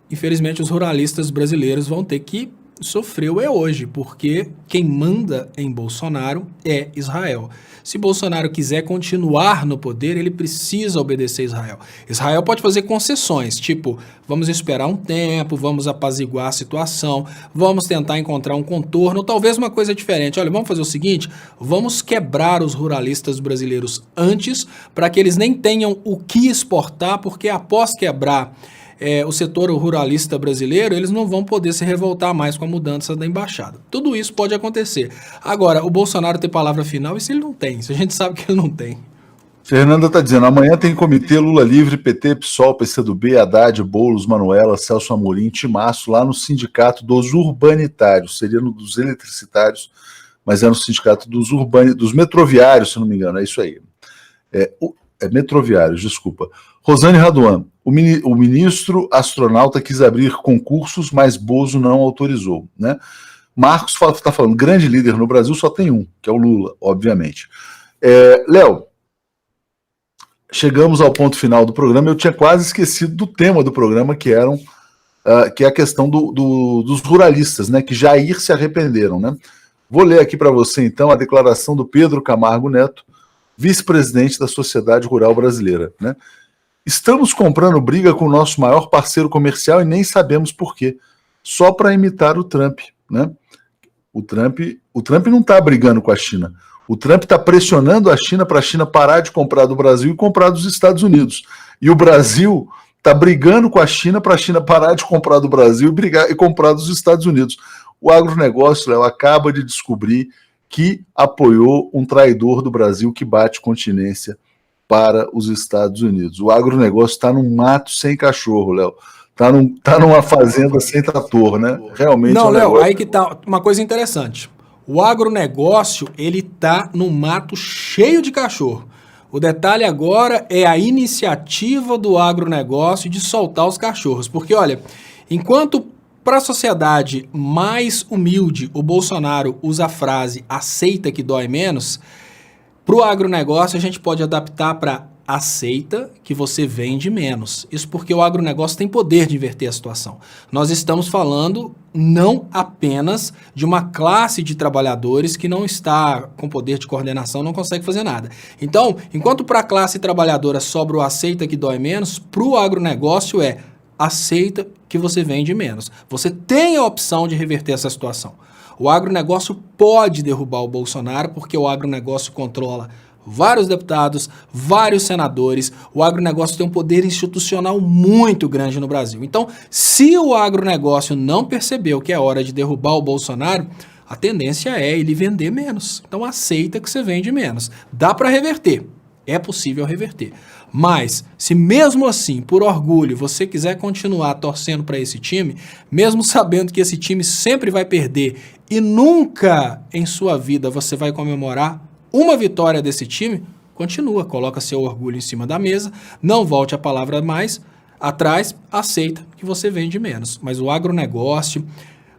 infelizmente os ruralistas brasileiros vão ter que sofrer o é hoje, porque quem manda em Bolsonaro é Israel. Se Bolsonaro quiser continuar no poder, ele precisa obedecer a Israel. Israel pode fazer concessões, tipo, vamos esperar um tempo, vamos apaziguar a situação, vamos tentar encontrar um contorno, ou talvez uma coisa diferente. Olha, vamos fazer o seguinte, vamos quebrar os ruralistas brasileiros antes, para que eles nem tenham o que exportar, porque após quebrar o setor ruralista brasileiro, eles não vão poder se revoltar mais com a mudança da embaixada. Tudo isso pode acontecer. Agora, o Bolsonaro ter palavra final, isso ele não tem. Isso a gente sabe que ele não tem. Fernanda está dizendo, amanhã tem comitê Lula Livre, PT, PSOL, PCdoB, Haddad, Boulos, Manuela, Celso Amorim, Timaço, lá no sindicato dos urbanitários, seria no dos eletricitários, mas é no sindicato dos metroviários, se não me engano, é isso aí. Metroviários, desculpa. Rosane Raduan, o ministro astronauta quis abrir concursos, mas Bozo não autorizou, né? Marcos está falando, grande líder no Brasil só tem um, que é o Lula, obviamente. Léo, chegamos ao ponto final do programa. Eu tinha quase esquecido do tema do programa, que é a questão dos ruralistas, né, que Jair se arrependeram, né? Vou ler aqui para você, então, a declaração do Pedro Camargo Neto, vice-presidente da Sociedade Rural Brasileira, né? Estamos comprando briga com o nosso maior parceiro comercial e nem sabemos por quê, só para imitar o Trump, né? O Trump não está brigando com a China. O Trump está pressionando a China para a China parar de comprar do Brasil e comprar dos Estados Unidos. E o Brasil está brigando com a China para a China parar de comprar do Brasil e comprar dos Estados Unidos. O agronegócio, Léo, acaba de descobrir que apoiou um traidor do Brasil que bate continência para os Estados Unidos. O agronegócio está num mato sem cachorro, Léo. Tá numa fazenda sem trator, né? Realmente. Não, Léo, aí que tá uma coisa interessante. O agronegócio, ele tá num mato cheio de cachorro. O detalhe agora é a iniciativa do agronegócio de soltar os cachorros. Porque, olha, enquanto para a sociedade mais humilde o Bolsonaro usa a frase aceita que dói menos, para o agronegócio a gente pode adaptar para aceita que você vende menos. Isso porque o agronegócio tem poder de inverter a situação. Nós estamos falando não apenas de uma classe de trabalhadores que não está com poder de coordenação, não consegue fazer nada. Então, enquanto para a classe trabalhadora sobra o aceita que dói menos, para o agronegócio é aceita que você vende menos. Você tem a opção de reverter essa situação. O agronegócio pode derrubar o Bolsonaro porque o agronegócio controla vários deputados, vários senadores. O agronegócio tem um poder institucional muito grande no Brasil. Então, se o agronegócio não percebeu que é hora de derrubar o Bolsonaro, a tendência é ele vender menos. Então, aceita que você vende menos. Dá para reverter. É possível reverter. Mas, se mesmo assim, por orgulho, você quiser continuar torcendo para esse time, mesmo sabendo que esse time sempre vai perder e nunca em sua vida você vai comemorar uma vitória desse time, continua, coloca seu orgulho em cima da mesa, não volte a palavra mais atrás, aceita que você vende menos. Mas o agronegócio,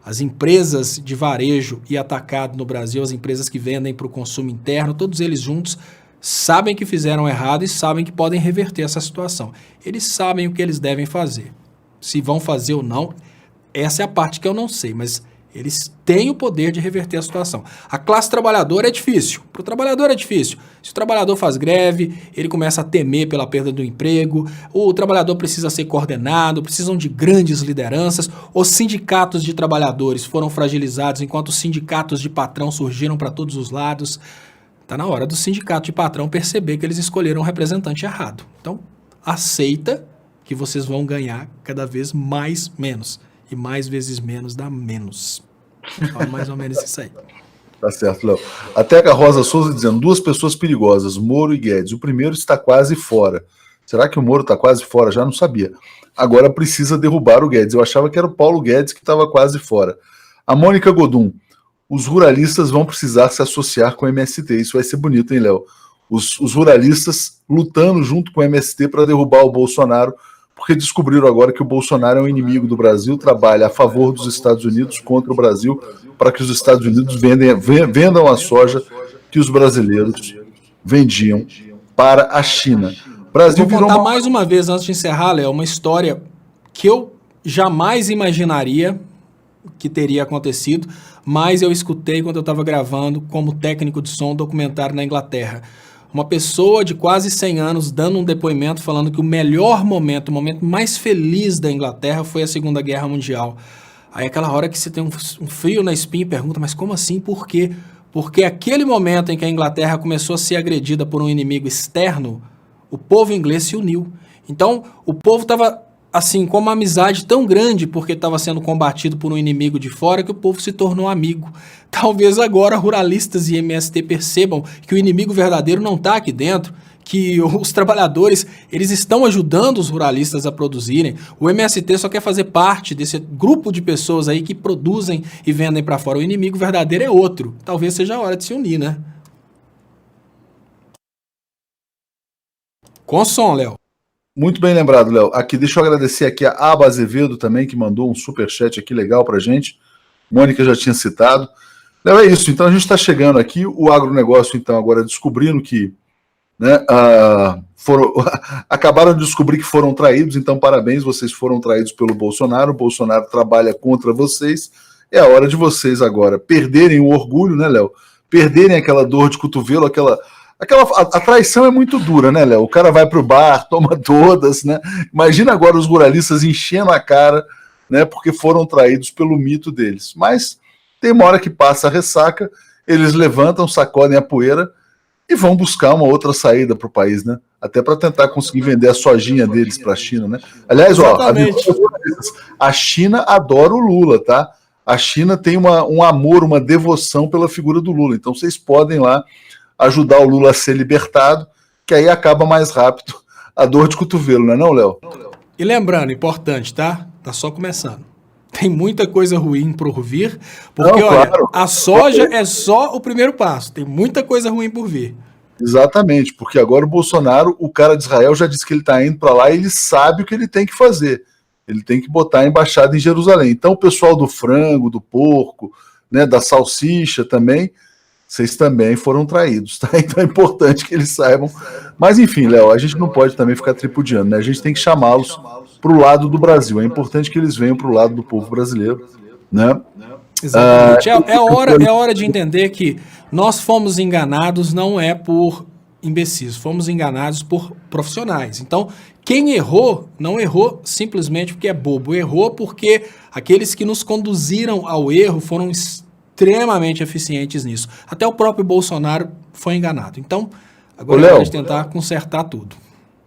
as empresas de varejo e atacado no Brasil, as empresas que vendem para o consumo interno, todos eles juntos sabem que fizeram errado e sabem que podem reverter essa situação. Eles sabem o que eles devem fazer. Se vão fazer ou não, essa é a parte que eu não sei, mas eles têm o poder de reverter a situação. A classe trabalhadora é difícil. Para o trabalhador é difícil. Se o trabalhador faz greve, ele começa a temer pela perda do emprego, o trabalhador precisa ser coordenado, precisam de grandes lideranças, os sindicatos de trabalhadores foram fragilizados enquanto os sindicatos de patrão surgiram para todos os lados. Está na hora do sindicato de patrão perceber que eles escolheram um representante errado. Então, aceita que vocês vão ganhar cada vez mais menos. E mais vezes menos dá menos. Fala mais ou menos isso aí. Tá certo, Léo. Até a Rosa Souza dizendo, 2 pessoas perigosas, Moro e Guedes. O primeiro está quase fora. Será que o Moro está quase fora? Já não sabia. Agora precisa derrubar o Guedes. Eu achava que era o Paulo Guedes que estava quase fora. A Mônica Godum. Os ruralistas vão precisar se associar com o MST. Isso vai ser bonito, hein, Léo? Os ruralistas lutando junto com o MST para derrubar o Bolsonaro, porque descobriram agora que o Bolsonaro é um inimigo do Brasil, trabalha a favor dos Estados Unidos contra o Brasil, para que os Estados Unidos vendam a soja que os brasileiros vendiam para a China. O Brasil vou contar mais uma vez, antes de encerrar, Léo, uma história que eu jamais imaginaria que teria acontecido, mas eu escutei quando eu estava gravando como técnico de som um documentário na Inglaterra. Uma pessoa de quase 100 anos dando um depoimento falando que o melhor momento, o momento mais feliz da Inglaterra foi a Segunda Guerra Mundial. Aí aquela hora que você tem um frio na espinha e pergunta, mas como assim? Por quê? Porque aquele momento em que a Inglaterra começou a ser agredida por um inimigo externo, o povo inglês se uniu. Então, o povo estava assim, com uma amizade tão grande porque estava sendo combatido por um inimigo de fora que o povo se tornou amigo. Talvez agora ruralistas e MST percebam que o inimigo verdadeiro não está aqui dentro, que os trabalhadores, eles estão ajudando os ruralistas a produzirem. O MST só quer fazer parte desse grupo de pessoas aí que produzem e vendem para fora. O inimigo verdadeiro é outro. Talvez seja a hora de se unir, né? Com som, Léo. Muito bem lembrado, Léo. Aqui, deixa eu agradecer aqui a Aba Azevedo também, que mandou um superchat aqui legal pra gente. Mônica já tinha citado. Léo, é isso. Então a gente está chegando aqui, o agronegócio, então, agora descobrindo que, né, acabaram de descobrir que foram traídos, então parabéns, vocês foram traídos pelo Bolsonaro, o Bolsonaro trabalha contra vocês, é a hora de vocês agora perderem o orgulho, né, Léo? Perderem aquela dor de cotovelo, a traição é muito dura, né, Léo? O cara vai pro bar, toma todas, né? Imagina agora os ruralistas enchendo a cara, né, porque foram traídos pelo mito deles. Mas tem uma hora que passa a ressaca, eles levantam, sacodem a poeira e vão buscar uma outra saída para o país, né? Até para tentar conseguir vender a sojinha deles para a China, né? Aliás, a China adora o Lula, tá? A China tem um amor, uma devoção pela figura do Lula. Então vocês podem lá ajudar o Lula a ser libertado, que aí acaba mais rápido a dor de cotovelo, não é não, Léo? E lembrando, importante, tá? Tá só começando. Tem muita coisa ruim por vir, porque, não, olha, claro, a soja é só o primeiro passo. Tem muita coisa ruim por vir. Exatamente, porque agora o Bolsonaro, o cara de Israel já disse que ele está indo para lá e ele sabe o que ele tem que fazer. Ele tem que botar a embaixada em Jerusalém. Então o pessoal do frango, do porco, né, da salsicha também, vocês também foram traídos, tá? Então é importante que eles saibam. Mas enfim, Léo, a gente não pode também ficar tripudiando, né? A gente tem que chamá-los para o lado do Brasil. É importante que eles venham para o lado do povo brasileiro, né? Exatamente. É hora de entender que nós fomos enganados não é por imbecis, fomos enganados por profissionais. Então, quem errou, não errou simplesmente porque é bobo, errou porque aqueles que nos conduziram ao erro foram extremamente eficientes nisso. Até o próprio Bolsonaro foi enganado. Então, agora é hora de tentar consertar tudo.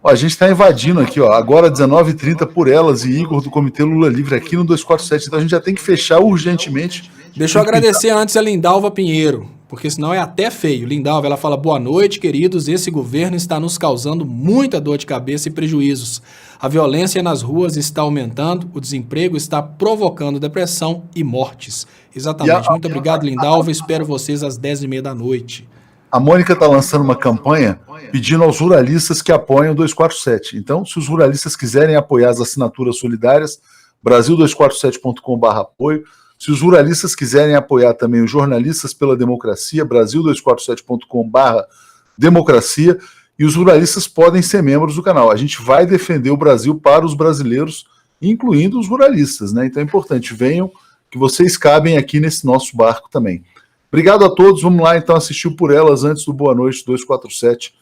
Ó, a gente está invadindo aqui, ó, agora 19h30 por Elas e Igor do Comitê Lula Livre aqui no 247, então a gente já tem que fechar urgentemente. Deixa eu agradecer antes a Lindalva Pinheiro, porque senão é até feio. Lindalva, ela fala, boa noite, queridos, esse governo está nos causando muita dor de cabeça e prejuízos. A violência nas ruas está aumentando, o desemprego está provocando depressão e mortes. Exatamente. Muito obrigado, Lindalva, espero vocês às 10h30 da noite. A Mônica está lançando uma campanha pedindo aos ruralistas que apoiem o 247. Então, se os ruralistas quiserem apoiar as assinaturas solidárias, brasil247.com/apoio. Se os ruralistas quiserem apoiar também os jornalistas pela democracia, brasil247.com/democracia. E os ruralistas podem ser membros do canal. A gente vai defender o Brasil para os brasileiros, incluindo os ruralistas, né? Então é importante, venham, que vocês cabem aqui nesse nosso barco também. Obrigado a todos, vamos lá então assistir o Por Elas antes do Boa Noite 247,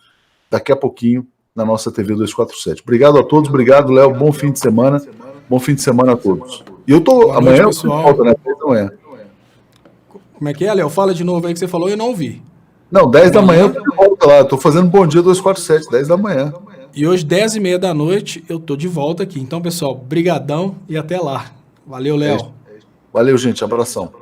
daqui a pouquinho na nossa TV 247. Obrigado a todos, obrigado, Léo, bom fim de semana a todos. E eu tô, boa amanhã noite, eu volto, né? 10 da manhã. Como é que é, Léo? Fala de novo aí que você falou e eu não ouvi. Não, 10 da manhã eu volto lá, eu tô fazendo Bom Dia 247, 10 da manhã. E hoje, 10h30 da noite, eu tô de volta aqui. Então, pessoal, brigadão e até lá. Valeu, Léo. Valeu, gente, abração.